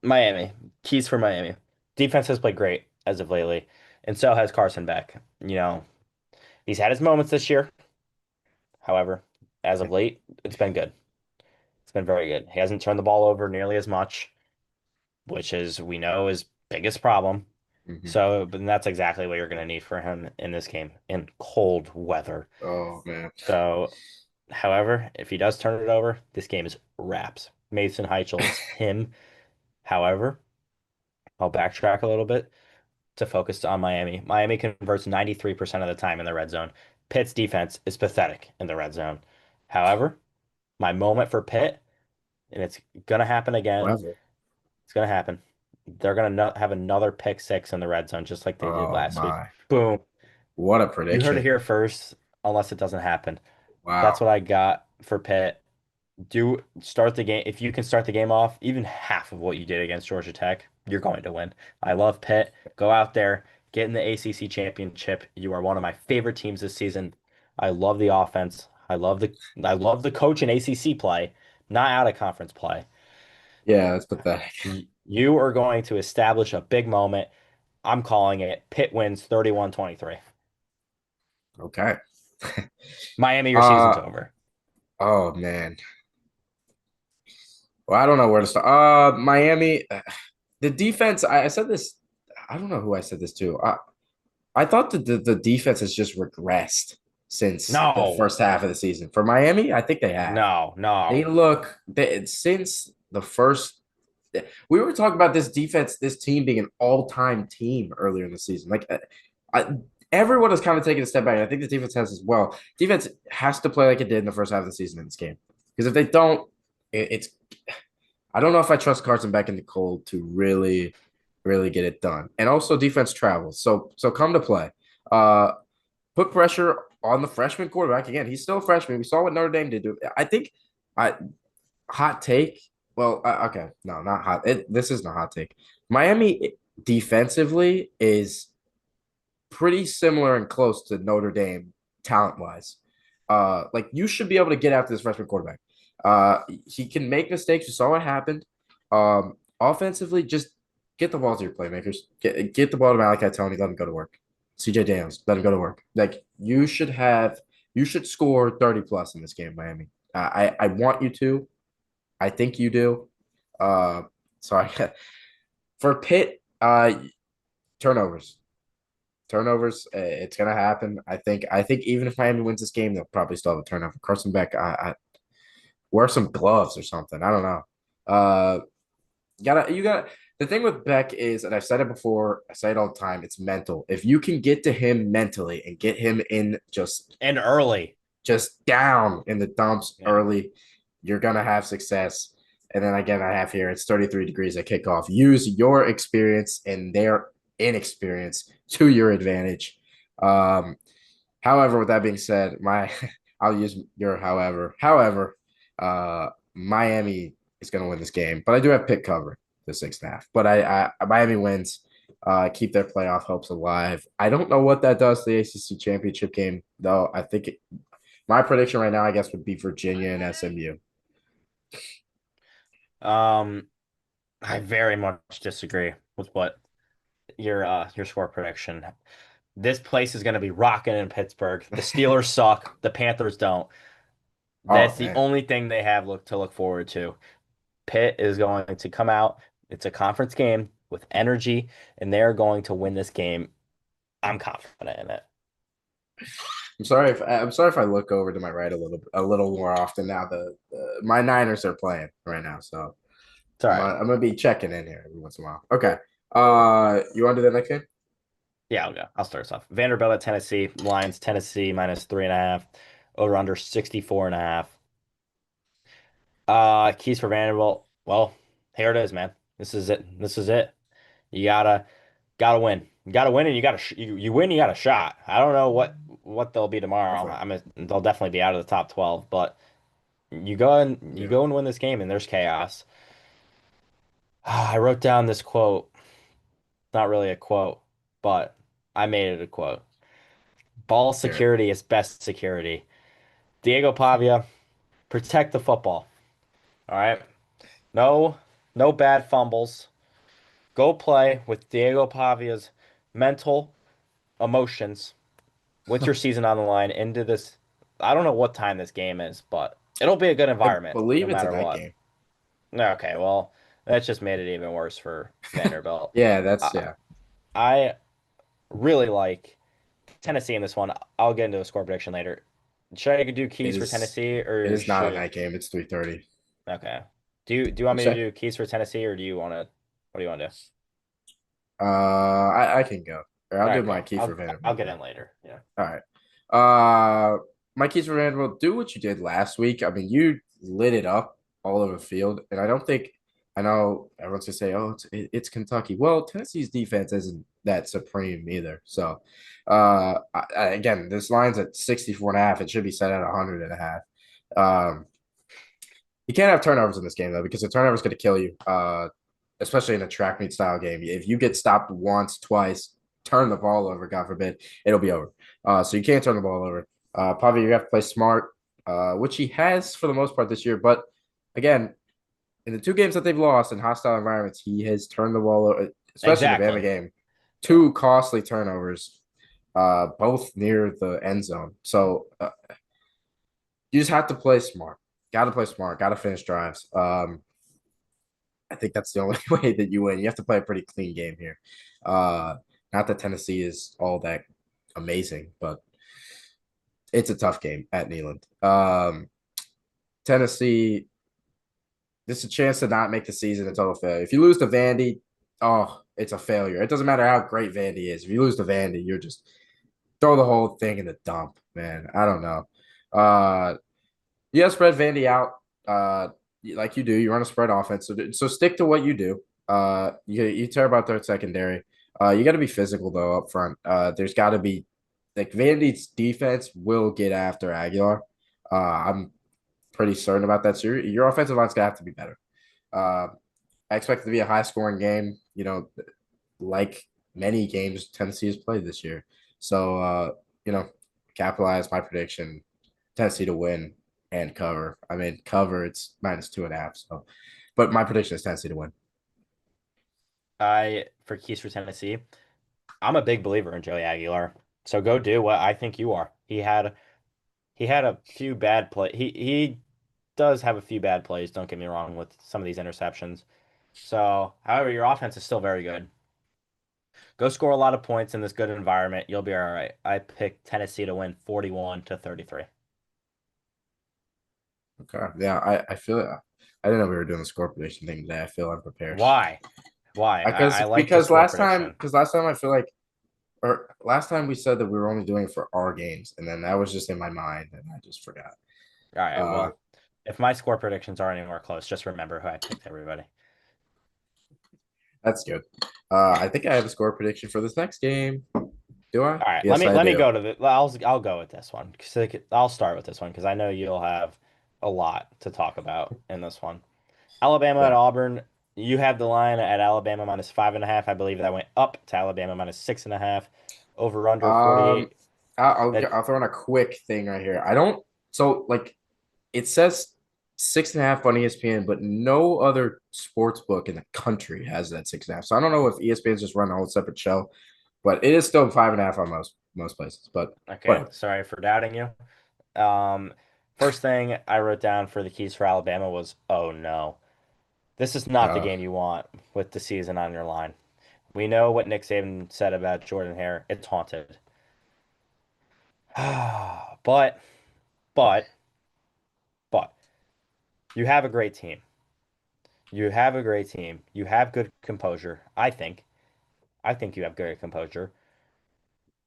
Miami. Keys for Miami. Defense has played great as of lately, and so has Carson Beck. He's had his moments this year. However, as of late, it's been good. It's been very good. He hasn't turned the ball over nearly as much, which is we know his biggest problem. Mm-hmm. So, but that's exactly what you're going to need for him in this game in cold weather. Oh man. So, however, if he does turn it over, this game is wraps. Mason Heichel is him. However, I'll backtrack a little bit to focus on Miami. Miami converts 93% of the time in the red zone. Pitt's defense is pathetic in the red zone. However, my moment for Pitt, and it's going to happen again. Whatever. It's going to happen. They're going to have another pick six in the red zone, just like they did Oh last week. my. Boom. What a You heard it prediction. here first, unless it doesn't happen. That's Wow. what I got for Pitt. Do start the game. If you can start the game off, even half of what you did against Georgia Tech, you're going to win. I love Pitt. Go out there, get in the ACC championship. You are one of my favorite teams this season. I love the offense. I love the coach in ACC play, not out of conference play. Yeah, that's pathetic. You are going to establish a big moment. I'm calling it. Pitt wins 31-23. Okay. Miami, your season's Uh over. oh man. Well, I don't know where to start. Miami, the defense. I said this. I don't know who I said this to. I thought that the defense has just regressed since the No, first half of the season. For Miami, I think they have. no, They no. look since the first. We were talking about this defense, this team being an all-time team earlier in the season. Like, I, everyone has kind of taken a step back. I think the defense has as well. Defense has to play like it did in the first half of the season in this game because if they don't, it's. I don't know if I trust Carson back in the cold to really get it done. And also defense travels. So come to play. Uh, put pressure on the freshman quarterback again. He's still a freshman. We saw what Notre Dame did. I think I hot take. Well, okay, no, not hot. This isn't a hot take. Miami defensively is pretty similar and close to Notre Dame talent wise. Like you should be able to get after this freshman quarterback. He can make mistakes. We saw what happened. Offensively, just get the ball to your playmakers. Get the ball to Malachi Tony. Let him go to work. CJ Daniels, let him go to work. Like you should score 30 plus in this game, Miami. I want you to. I think you do. Uh, so I for Pitt, turnovers. Turnovers, it's gonna happen. I think even if Miami wins this game, they'll probably still have a turnover. Carson Beck, I wear some gloves or something. I don't know. Uh, you got the thing with Beck is, and I've said it before, I say it all the time, it's mental. If you can get to him mentally and get him in And early. just down in the dumps Yeah. early, you're gonna have success. And then again, I have here it's 33 degrees at kickoff. Use your experience and their inexperience to your advantage. Um, However, with that being said, my I'll use your however. However, Miami is going to win this game, but I do have Pitt cover the 6.5. But Miami wins, keep their playoff hopes alive. I don't know what that does to the ACC championship game, though. My prediction right now, I guess, would be Virginia and SMU. Um, I very much disagree with what your score prediction. This place is going to be rocking in Pittsburgh. The Steelers suck. The Panthers don't. Oh That's the man, only thing they have to look forward to. Pitt is going to come out. It's a conference game with energy, and they're going to win this game. I'm confident in it. I'm sorry if I look over to my right a little more often now. My Niners are playing right now, so It's all right. I'm gonna be checking in here every once in a while. Okay. You want to do the next game? Yeah, I'll go. I'll start us off. Vanderbilt at Tennessee. Lions, Tennessee minus 3.5. Over under 64.5. Keys for Vanderbilt. Well, here it is, man. This is it. This is it. You gotta win. You gotta win, and you win. You got a shot. I don't know what they'll be tomorrow. Definitely. They'll definitely be out of the top 12, but you Yeah. go and win this game, and there's chaos. I wrote down this quote. Not really a quote, but I made it a quote. Ball Let's hear it. security is best security. Diego Pavia, protect the football. All right. No, no bad fumbles. Go play with Diego Pavia's mental emotions with your season on the line into this. I don't know what time this game is, but it'll be a good I environment no believe it's a matter night what. game. Okay, well, that just made it even worse for Vanderbilt. Yeah, that's I, yeah. I really like Tennessee in this one. I'll get into a score prediction later. Should I do It keys for is Tennessee it or is not a should night game. It's 3:30. okay? Do you want You me to say? do keys for Tennessee or do you want to? What do you want to do? I can go. Or I'll All do right, my go. key for I'll Vanderbilt get then. in later. Yeah. All right. My keys for Vanderbilt. Do what you did last week. I mean, you lit it up all over the field, and I don't think I know everyone's gonna say, "Oh, it's Kentucky." Well, Tennessee's defense isn't that supreme either. So, again, this line's at 64.5. It should be set at 100.5. You can't have turnovers in this game though, because the turnover is going to kill you. Especially in a track meet style game. If you get stopped once, twice, turn the ball over, God forbid, it'll be over. So you can't turn the ball over. Probably you have to play smart, which he has for the most part this year. But again, in the two games that they've lost in hostile environments, he has turned the ball over, especially in the Bama Exactly. game. Yeah. Two costly turnovers, both near the end zone. So you just have to play smart. Got to play smart. Got to finish drives. I think that's the only way that you win. You have to play a pretty clean game here. Uh, Not that Tennessee is all that amazing, but it's a tough game at Neyland. Tennessee, this is a chance to not make the season a total failure. If you lose to Vandy, oh, it's a failure. It doesn't matter how great Vandy is. If you lose to Vandy, you're just throw the whole thing in the dump, man. I don't know. Uh, you have spread Vandy out like you do. You run a spread offense, so stick to what you do. You care about their secondary. You got to be physical though up front. There's got to be like Vandy's defense will get after Aguilar. I'm pretty certain about that. So your offensive line's gonna have to be better. Uh, I expect it to be a high scoring game. Like many games Tennessee has played this year. So you know, capitalize my prediction. Tennessee to win and cover. I mean, cover it's -2.5. So, but my prediction is Tennessee to win. For keys for Tennessee, I'm a big believer in Joey Aguilar. So go do what I think you are. He had a few bad play. He does have a few bad plays, don't get me wrong, with some of these interceptions. So, however, your offense is still very good. Go score a lot of points in this good environment. You'll be all right. I picked Tennessee to win 41-33. Okay. Yeah, I feel it. I didn't know we were doing the score prediction thing today. I feel unprepared. Why? Why? I like the Because score prediction. last time I feel like or last time we said that we were only doing it for our games, and then that was just in my mind, and I just forgot. All right. Uh, Well, if my score predictions aren't anywhere close, just remember who I picked, everybody. that's good. I think I have a score prediction for this next game. Do I? All right. Let Yes, me I let me do. go to the. I'll go with this one. 'Cause I'll start with this one because I know you'll have a lot to talk about in this one. Alabama at Yeah. Auburn. You have the line at Alabama minus 5.5. I believe that went up to Alabama minus 6.5. Over under Um, 48. That I'll throw in a quick thing right here. I don't so like it says 6.5 on ESPN, but no other sports book in the country has that 6.5. So I don't know if ESPN's just run a whole separate show, but it is still 5.5 on most places. But okay. whatever. Sorry for doubting you. Um, First thing I wrote down for the keys for Alabama was, oh no, this is not the Uh, game you want with the season on your line. We know what Nick Saban said about Jordan Hare. It's haunted. But, but, but, you have a great team. You have a great team. You have good composure. I think. I think you have good composure.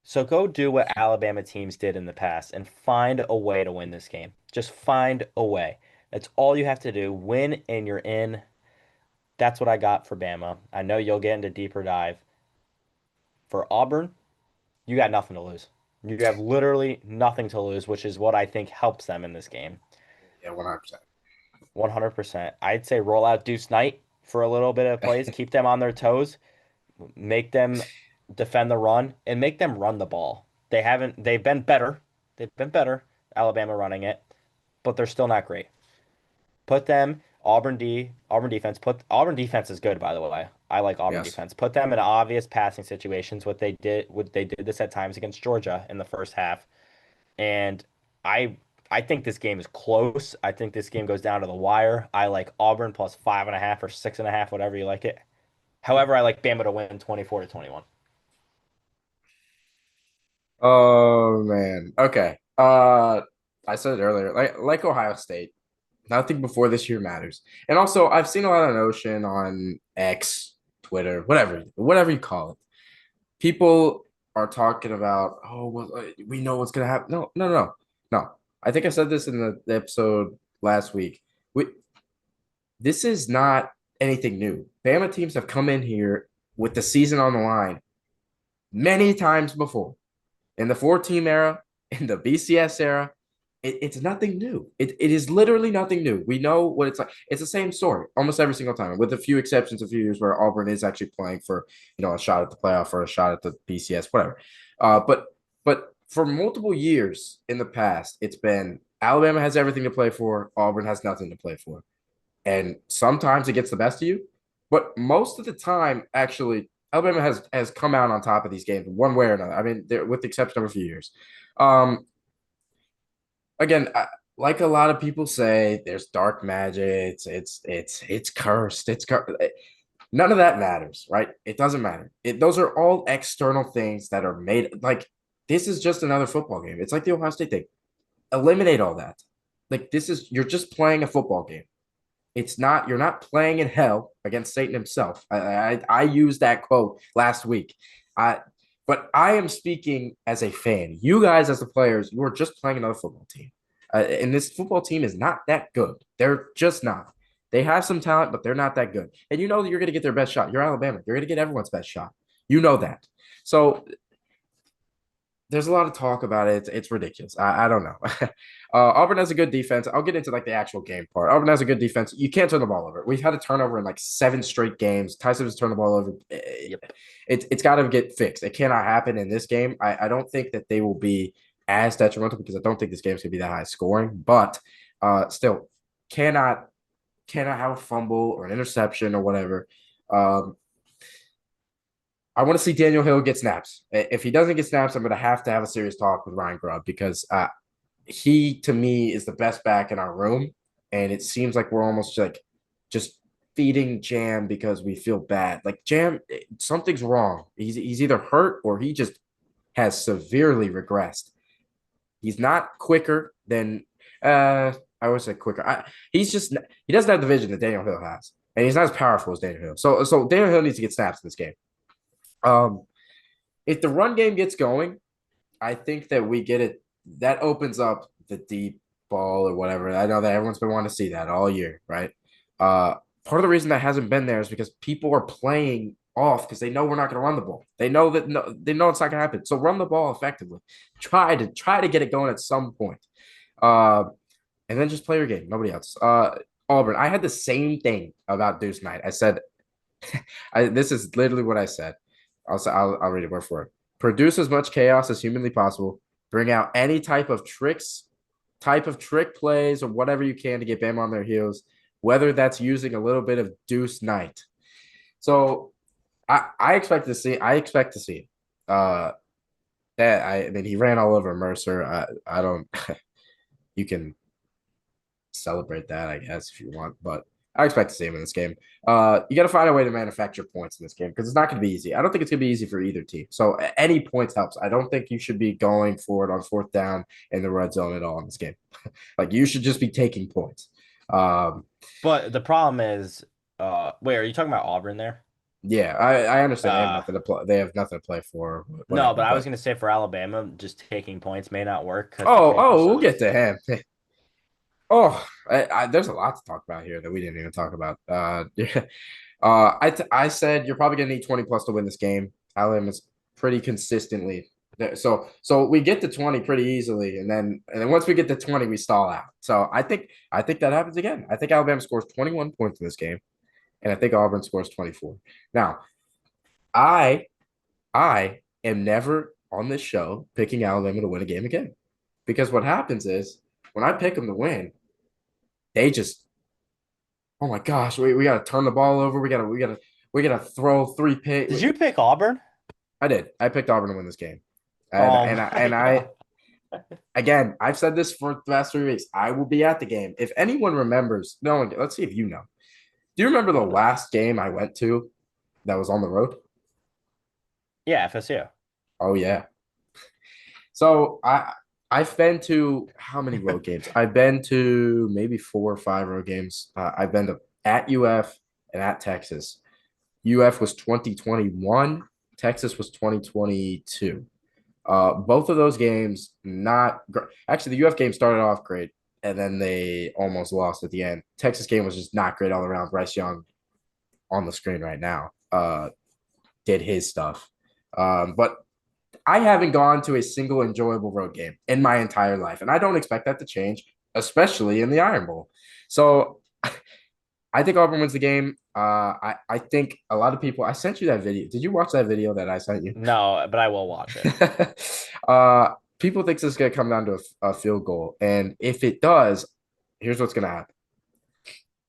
So go do what Alabama teams did in the past and find a way to win this game. Just find a way. That's all you have to do. Win and you're in. That's what I got for Bama. I know you'll get into deeper dive. For Auburn, you got nothing to lose. You have literally nothing to lose, which is what I think helps them in this game. yeah, 100%. 100%. I'd say roll out Deuce Knight for a little bit of plays, keep them on their toes, make them defend the run, and make them run the ball. They've been better. They've been better, Alabama running it, but they're still not great. Put them Auburn defense. Auburn defense is good, by the way. I like Auburn Yes. defense. Put them in obvious passing situations. What they did this at times against Georgia in the first half. And I I think this game is close. I think this game goes down to the wire. I like Auburn plus 5.5 or 6.5, whatever you like it. However, I like Bama to win 24-21. Oh man. Okay. I said it earlier. Like Ohio State, nothing before this year matters. And also, I've seen a lot of notion on X, Twitter, whatever you call it. People are talking about, oh, well, we know what's gonna happen. No, no, no, no. I think I said this in the episode last week. We This is not anything new. Bama teams have come in here with the season on the line many times before. In the 4 team era, in the BCS era, it's nothing new. It is literally nothing new. We know what it's like. It's the same story almost every single time, with a few exceptions, a few years where Auburn is actually playing for a shot at the playoff or a shot at the BCS, whatever. But for multiple years in the past, it's been Alabama has everything to play for, Auburn has nothing to play for, and sometimes it gets the best of you, but most of the time, actually, Alabama has come out on top of these games one way or another. I mean, with the exception of a few years. Um, Again, like a lot of people say, there's dark magic. It's cursed. None of that matters, right? It doesn't matter. Those are all external things that are made. Like this is just another football game. It's like the Ohio State thing. Eliminate all that. Like you're just playing a football game. It's not you're not playing in hell against Satan himself. I used that quote last week. I but I am speaking as a fan. You guys as the players, you are just playing another football team. And this football team is not that good. They're just not. They have some talent, but they're not that good. And you know that you're going to get their best shot. You're Alabama. You're going to get everyone's best shot. You know that. So there's a lot of talk about it. It's ridiculous. I don't know. Auburn has a good defense. I'll get into like the actual game part. Auburn has a good defense. You can't turn the ball over. We've had a turnover in like 7 straight games. Tyson has turned the ball over. Yep. It's got to get fixed. It cannot happen in this game. I don't think that they will be as detrimental because I don't think this game's gonna be that high scoring. But still, cannot have a fumble or an interception or whatever. Um, I want to see Daniel Hill get snaps. If he doesn't get snaps, I'm going to have a serious talk with Ryan Grubb because he, to me, is the best back in our room. And it seems like we're almost like just feeding Jam because we feel bad. Like Jam, something's wrong. He's either hurt or he just has severely regressed. He's not quicker than I would say quicker. He's just he doesn't have the vision that Daniel Hill has, and he's not as powerful as Daniel Hill. So Daniel Hill needs to get snaps in this game. Um, if the run game gets going, I think that we get it. That opens up the deep ball or whatever. I know that everyone's been wanting to see that all year, right? Part of the reason that hasn't been there is because people are playing off because they know we're not going to run the ball. They know that they know it's not going to happen. So run the ball effectively. Try to get it going at some point. Uh, and then just play your game. Nobody else. Auburn. I had the same thing about Deuce Knight. I said, this is literally what I said. I'll read it word for it. Produce as much chaos as humanly possible. Bring out any type of trick plays or whatever you can to get Bama on their heels, whether that's using a little bit of Deuce Knight. So I expect to see. I expect to see. That I mean, he ran all over Mercer. I don't. You can celebrate that, I guess, if you want, but I expect to see him in this game. You got to find a way to manufacture points in this game because it's not going to be easy. I don't think it's going to be easy for either team. So any points helps. I don't think you should be going for it on fourth down in the red zone at all in this game. Like you should just be taking points. But the problem is, wait, are you talking about Auburn there? Yeah, I understand they have Uh, nothing to play. They have nothing to play for, no, whatever. but I was But gonna say for Alabama, just taking points may not work because the oh, campus we'll get is. to him. Oh, there's a lot to talk about here that we didn't even talk about. Yeah. I said you're probably gonna need 20 plus to win this game. Alabama's pretty consistently there. So we get to 20 pretty easily, and then once we get to 20, we stall out. So I think that happens again. I think Alabama scores 21 points in this game, and I think Auburn scores 24. Now, I I am never on this show picking Alabama to win a game again. Because what happens is when I pick them to win, they just oh my gosh, we gotta turn the ball over. We gotta throw three pick. Did you pick Auburn? I did. I picked Auburn to win this game. And Oh and I, my and I God. again I've said this for the last 3 weeks. I will be at the game. If anyone remembers, no one let's see if you know. Do you remember the What is? last game I went to that was on the road? Yeah, FSU. Oh yeah. So I've been to how many road games? I've been to maybe 4 or 5 road games. I've been to at UF and at Texas. UF was 2021. Texas was 2022. Both of those games not great. Actually, the UF game started off great, and then they almost lost at the end. Texas game was just not great all around. Bryce Young on the screen right now did his stuff, but I haven't gone to a single enjoyable road game in my entire life, and I don't expect that to change, especially in the Iron Bowl. So I think Auburn wins the game. I think a lot of people. I sent you that video. Did you watch that video that I sent you? No, but I will watch it. People think this is going to come down to a field goal, and if it does, here's what's going to happen.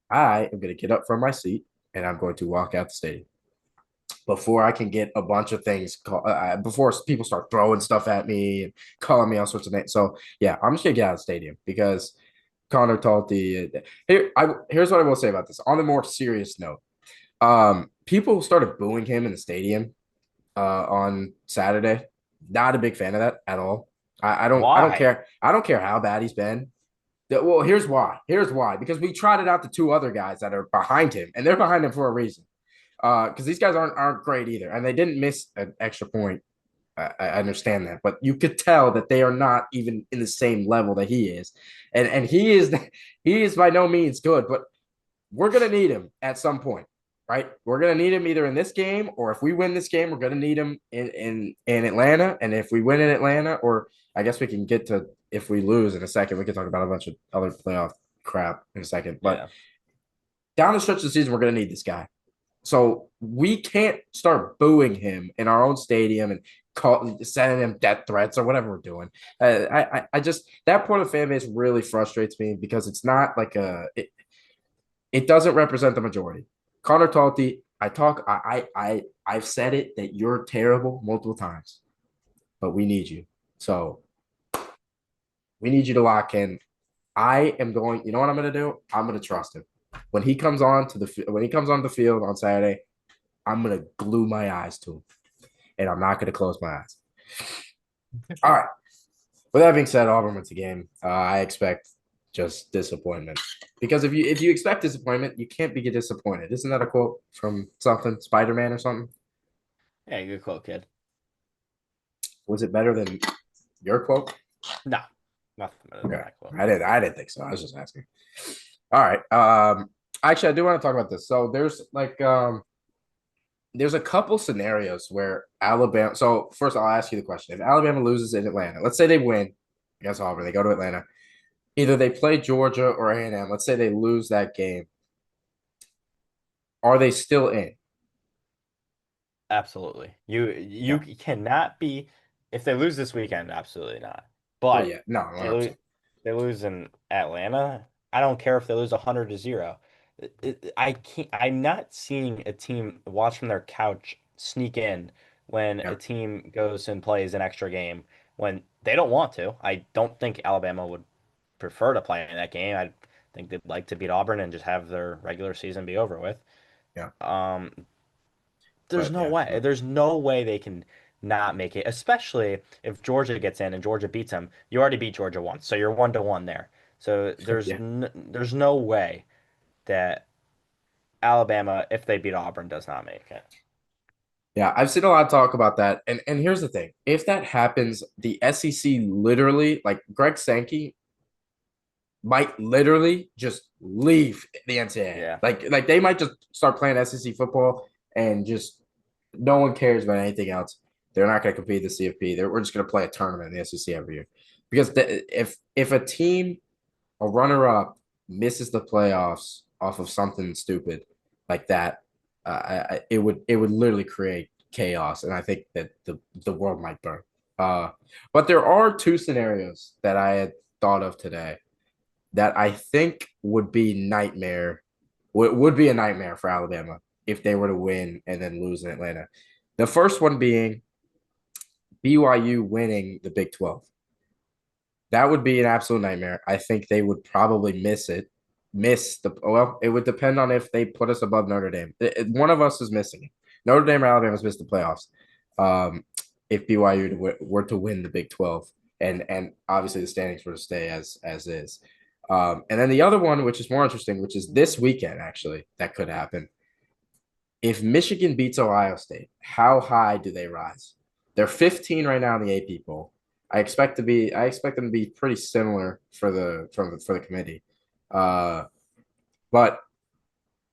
I am going to get up from my seat and I'm going to walk out the stadium before I can get a bunch of things before people start throwing stuff at me and calling me all sorts of names. So yeah, I'm just gonna get out of the stadium because Connor Talty. Here's what I will say about this. On a more serious note, people started booing him in the stadium on Saturday. Not a big fan of that at all. I don't Why? care. I don't care how bad he's been. Well, here's why. Here's why. Because we trotted out the two other guys that are behind him, and they're behind him for a reason. Because these guys aren't great either, and they didn't miss an extra point. I understand that, but you could tell that they are not even in the same level that he is, and he is by no means good. But we're gonna need him at some point, right? We're gonna need him either in this game or if we win this game, we're gonna need him in Atlanta. And if we win in Atlanta, or I guess we can get to if we lose in a second, we can talk about a bunch of other playoff crap in a second. But Yeah. down the stretch of the season, we're gonna need this guy. So we can't start booing him in our own stadium and sending him death threats or whatever we're doing. I just that part of the fan base really frustrates me because it's not like it doesn't represent the majority. Connor Talty I've said it that you're terrible multiple times, but we need you. So we need you to lock in. I am going. You know what I'm going to do? I'm going to trust him. When he comes on the field on Saturday, I'm going to glue my eyes to him, and I'm not going to close my eyes. All right. With that being said, Auburn wins the game. I expect just disappointment because if you expect disappointment, you can't be disappointed. Isn't that a quote from something Spider-Man or something? Yeah, good quote, kid. Was it better than your quote? No, nothing better than Okay, that quote. I didn't think so. I was just asking. All right. Actually, I do want to talk about this. So there's a couple scenarios where Alabama. So first, I'll ask you the question: if Alabama loses in Atlanta, let's say they win against Auburn, they go to Atlanta. Either they play Georgia or A&M. Let's say they lose that game. Are they still in? Absolutely. You Yeah. cannot be if they lose this weekend, absolutely not. Well, But yeah. No, they lose 100%. they lose in Atlanta. I don't care if they lose 100-0. I can't I'm not seeing a team watch from their couch sneak in when a Yeah. team goes and plays an extra game when they don't want to. I don't think Alabama would prefer to play in that game. I think they'd like to beat Auburn and just have their regular season be over with. Yeah. Um, there's But no yeah. way. There's no way they can not make it, especially if Georgia gets in and Georgia beats them. You already beat Georgia once, so you're 1-1 there. So Yeah. there's no way that Alabama, if they beat Auburn, does not make it. Yeah. I've seen a lot of talk about that. And here's the thing. If that happens, the SEC literally, like Greg Sankey might literally just leave the NCAA. Yeah. Like they might just start playing SEC football and just no one cares about anything else. They're not going to compete in the CFP. We're just going to play a tournament in the SEC every year because if a team, a runner up, misses the playoffs off of something stupid like that, it would literally create chaos, and I think that the world might burn. But there are two scenarios that I had thought of today that I think would be a nightmare for Alabama if they were to win and then lose in Atlanta. The first one being BYU winning the Big 12. That would be an absolute nightmare. I think they would probably miss it. It would depend on if they put us above Notre Dame. One of us is missing it. Notre Dame or Alabama's missed the playoffs. If BYU were to win the Big 12, and obviously the standings were to stay as is. And then the other one, which is more interesting, which is this weekend, actually, that could happen. If Michigan beats Ohio State, how high do they rise? They're 15 right now in the AP poll. I expect them to be pretty similar for the committee. Uh, but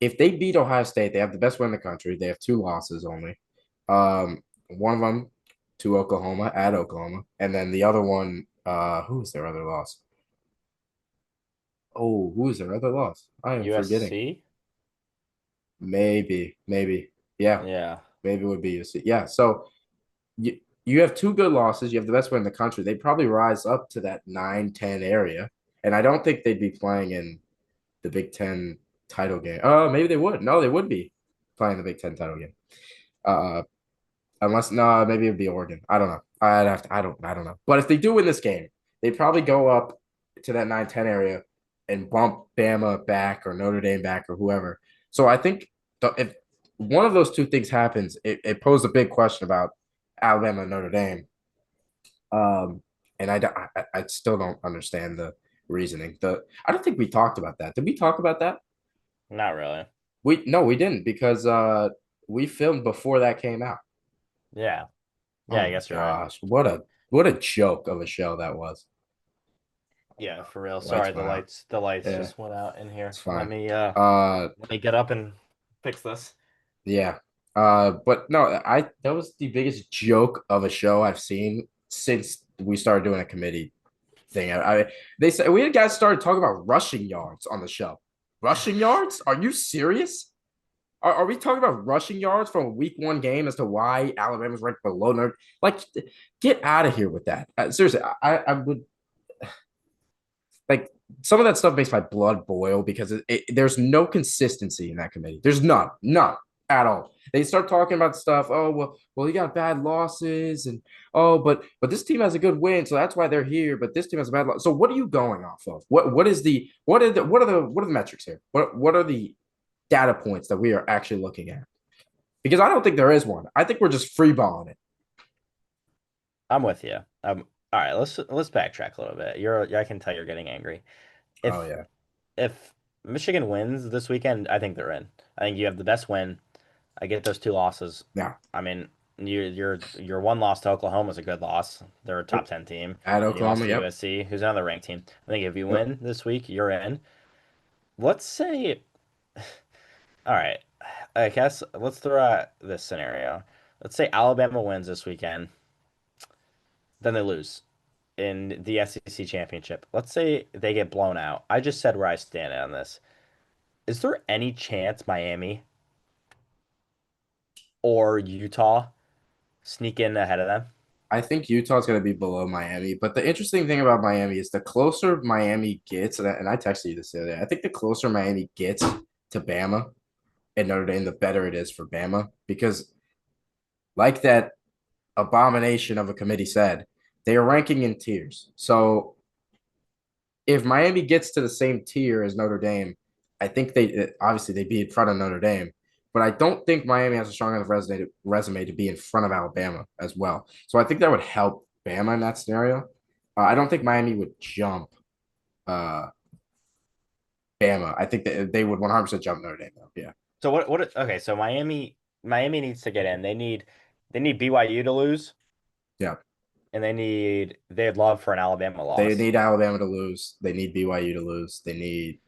if they beat Ohio State, they have the best win in the country. They have two losses only. One of them to Oklahoma at Oklahoma, and then the other one, who is their other loss? Oh, who is their other loss? I am forgetting. USC? Maybe. Yeah, Yeah. maybe it would be USC. Yeah. So you have two good losses. You have the best win in the country. They'd probably rise up to that 9-10 area. And I don't think they'd be playing in the Big Ten title game. Oh, maybe they would. No, they would be playing the Big Ten title game. Uh, unless no, maybe it'd be Oregon. I don't know. I don't know. But if they do win this game, they probably go up to that 9-10 area and bump Bama back or Notre Dame back or whoever. So I think if one of those two things happens, it posed a big question about Alabama and Notre Dame. Um, and I still don't understand the reasoning. I don't think we talked about that. Did we talk about that? Not really. We didn't because we filmed before that came out. Yeah. Oh Yeah, I my guess you're right. gosh, what a joke of a show that was. Yeah, for real. The lights Sorry, the went out. lights the lights Yeah, just went out in here. it's Let fine. me Uh, get up and fix this. yeah. But no, I that was the biggest joke of a show I've seen since we started doing a committee thing. They said we had guys started talking about rushing yards on the show. Rushing yards? Are you serious? Are we talking about rushing yards from a week one game as to why Alabama's ranked below Notre? Like, get out of here with that. Seriously, I would like some of that stuff makes my blood boil because there's no consistency in that committee. There's none at all. They start talking about stuff. Oh well, you got bad losses, and oh, but this team has a good win, so that's why they're here. But this team has a bad loss. So what are you going off of? What are the metrics here? What are the data points that we are actually looking at? Because I don't think there is one. I think we're just freeballing it. I'm with you. All right. Let's backtrack a little bit. I can tell you're getting angry. Oh If yeah, if Michigan wins this weekend, I think they're in. I think you have the best win. I get those two losses. yeah. I mean, your one loss to Oklahoma is a good loss. They're a top 10 team, At and you lost Oklahoma, to yep, USC, who's another ranked team. I think if you yep. win this week, you're in. Let's say, all right, I guess let's throw out this scenario. Let's say Alabama wins this weekend, then they lose in the SEC championship. Let's say they get blown out. I just said where I stand on this. Is there any chance Miami or Utah sneak in ahead of them? I think Utah's going to be below Miami. But the interesting thing about Miami is the closer Miami gets, and I texted you this the other day. I think the closer Miami gets to Bama and Notre Dame, the better it is for Bama because, like that abomination of a committee said, they are ranking in tiers. So if Miami gets to the same tier as Notre Dame, I think they obviously they'd be in front of Notre Dame, but I don't think Miami has a strong enough resume to be in front of Alabama as well. So I think that would help Bama in that scenario. I don't think Miami would jump uh, Bama. I think that they would 100% jump Notre Dame though. Yeah, So okay, so Miami needs to get in. They need BYU to lose, yeah. and they'd love for an Alabama They loss. need Alabama to lose. They need BYU to lose. They need.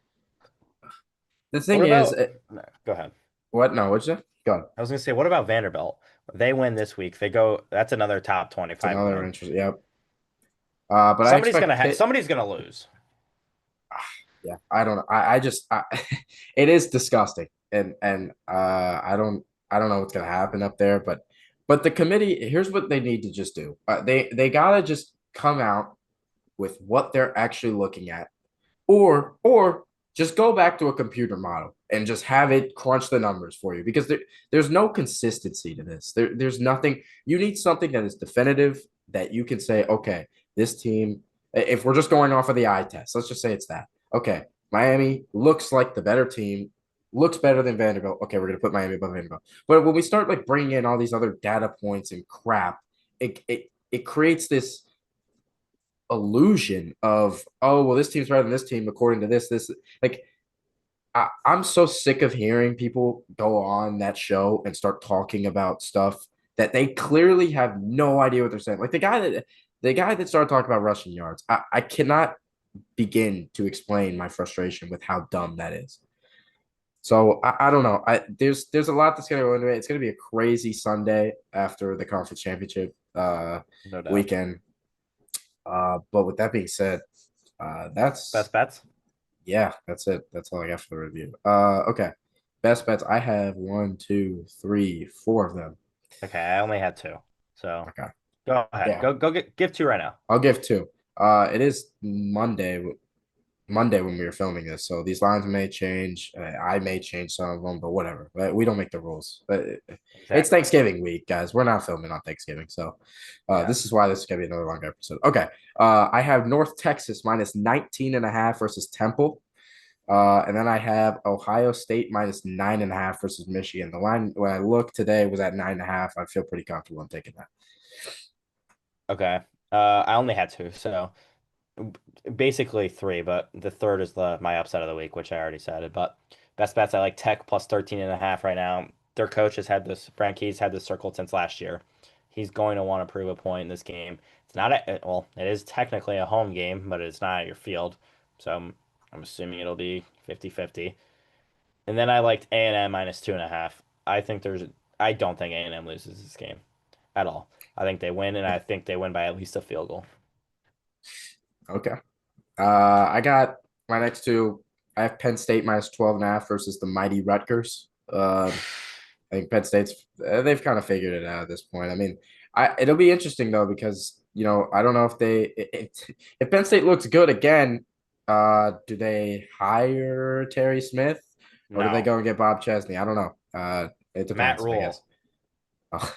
The What thing is, about no, go ahead. what? No, what's that? Go on. I was gonna say, what about Vanderbilt? They win this week. They go, that's another top It's 25 another win. interesting. Yep. But I expect Pitt. Somebody's gonna lose. Yeah, I don't know. I just it is disgusting, and I don't know what's gonna happen up there, but the committee here's what they need to just do. They gotta just come out with what they're actually looking at, or just go back to a computer model and just have it crunch the numbers for you because there's no consistency to this. There's nothing. You need something that is definitive that you can say, okay, this team. If we're just going off of the eye test, let's just say it's that. Okay, Miami looks like the better team, looks better than Vanderbilt. Okay, we're gonna put Miami above Vanderbilt. But when we start like bringing in all these other data points and crap, it creates this illusion of oh well this team's better than this team according to this like I'm so sick of hearing people go on that show and start talking about stuff that they clearly have no idea what they're saying. Like the guy that started talking about rushing yards, I cannot begin to explain my frustration with how dumb that is. So I don't know. There's a lot that's gonna go into it. It's gonna be a crazy Sunday after the conference championship No doubt. weekend. But with that being said, that's Best bets? yeah, that's it. That's all I got for the review. Okay. Best bets. I have one, two, three, four of them. Okay, I only had two. So Okay. go ahead. Yeah, Give two right now. I'll give two. It is Monday when we were filming this, so these lines may change. I may change some of them, but whatever. We don't make the rules. It's Exactly. Thanksgiving week, guys. We're not filming on Thanksgiving, so this is Yes. why this is gonna be another long episode. Okay. I have North Texas minus 19 and a half versus Temple. And then I have Ohio State minus 9.5 versus Michigan. The line when I looked today was at 9.5. I feel pretty comfortable in taking that. Okay. I only had two, so basically three, but the third is the my upset of the week, which I already said. But best bets, I like Tech plus 13 and a half right now. Their coach has had this, Frank Key's had this circled since last year. He's going to want to prove a point in this game. It's not well, it is technically a home game, but it's not at your field. So I'm assuming it'll be 50-50. And then I liked A&M minus 2.5. I don't think A&M loses this game at all. I think they win, and I think they win by at least a field goal. Okay. I got my next two. I have Penn State minus 12.5 versus the mighty Rutgers. I think Penn State's they've kind of figured it out at this point. I mean, it'll be interesting though because I don't know if Penn State looks good again. Do they hire Terry Smith or do they No. go and get Bob Chesney? I don't know. It Matt depends, I guess. Rule. Oh,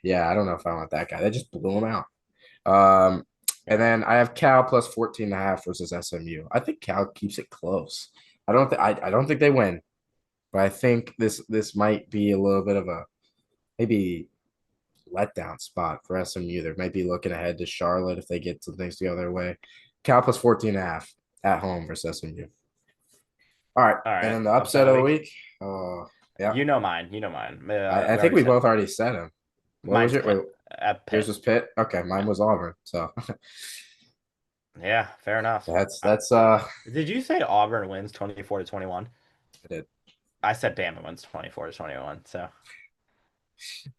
yeah, I don't know if I want that guy. They just blew him out. Um, and Yeah. then I have Cal plus 14 and a half versus SMU. I think Cal keeps it close. I don't think they win, but I think this might be a little bit of a maybe letdown spot for SMU. They might be looking ahead to Charlotte if they get some things to go their way. Cal plus 14 and a half at home versus SMU. All right. All And right. then the Upset upset of the of the week. week. Yeah. You know mine. You know mine. I We think already we said both already said him. What was mine's it? Wait, Pitt at yours Pitt. was Pitt? Okay, mine Yeah. was Auburn. So Yeah. Fair enough. that's Did you say Auburn wins 24 to 21? I did. I said Bama wins 24 to 21. So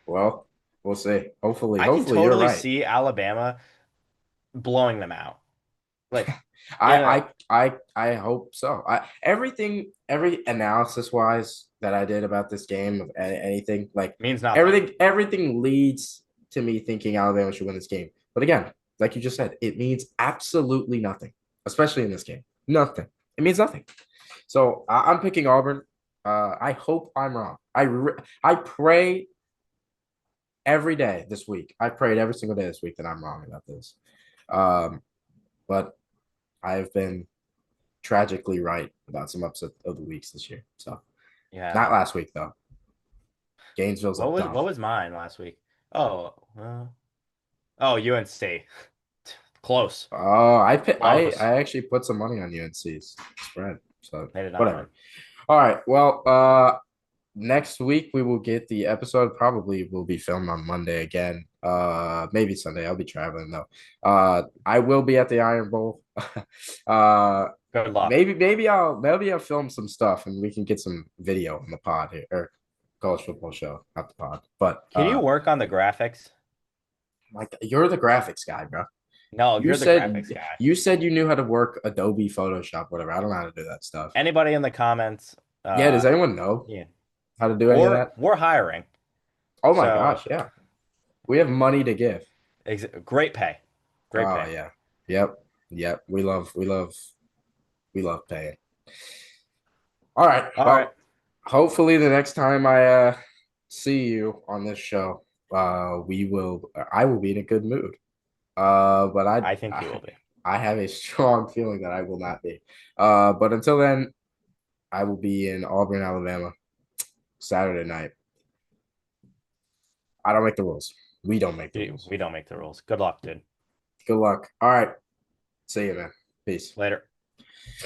Well, we'll see. Hopefully, I can hopefully you're totally right. see Alabama blowing them out. Like in a I hope so. Every analysis wise that I did about this game of anything like means nothing. everything leads to me thinking Alabama should win this game. But again, like you just said, it means absolutely nothing, especially in this game. Nothing. It means nothing. So I'm picking Auburn. I hope I'm wrong. I pray every day this week. I prayed every single day this week that I'm wrong about this. Um, but I've been tragically right about some upset of the weeks this year. So not Yeah. last week though. Gainesville's a What dump. was mine last week? Oh, oh, UNC. Close. Oh, Close. I actually put some money on UNC's spread. So They did not win. whatever. All right. Well, next week we will get the episode. Probably will be filmed on Monday again. Maybe Sunday. I'll be traveling though. I will be at the Iron Bowl. uh, Good luck. maybe I'll film some stuff and we can get some video on the pod here or college football show, not the pod. But Can you work on the graphics? like you're the graphics guy, bro. No, You you're the said graphics guy. you said you knew how to work Adobe Photoshop, whatever. I don't know how to do that stuff. Anybody in the comments, Yeah, does anyone know yeah. how to do any of that? We're hiring. Oh my So gosh, yeah. We have money to give. great pay. Great Oh pay. yeah. Yep. Yep. We love paying. All right. All right. Well, hopefully the next time I see you on this show, I will be in a good mood. But I think you will be. I have a strong feeling that I will not be. But until then, I will be in Auburn, Alabama, Saturday night. I don't make the rules. We don't make the rules. We don't make the rules. Good luck, dude. Good luck. All right. See you, man. Peace. Later.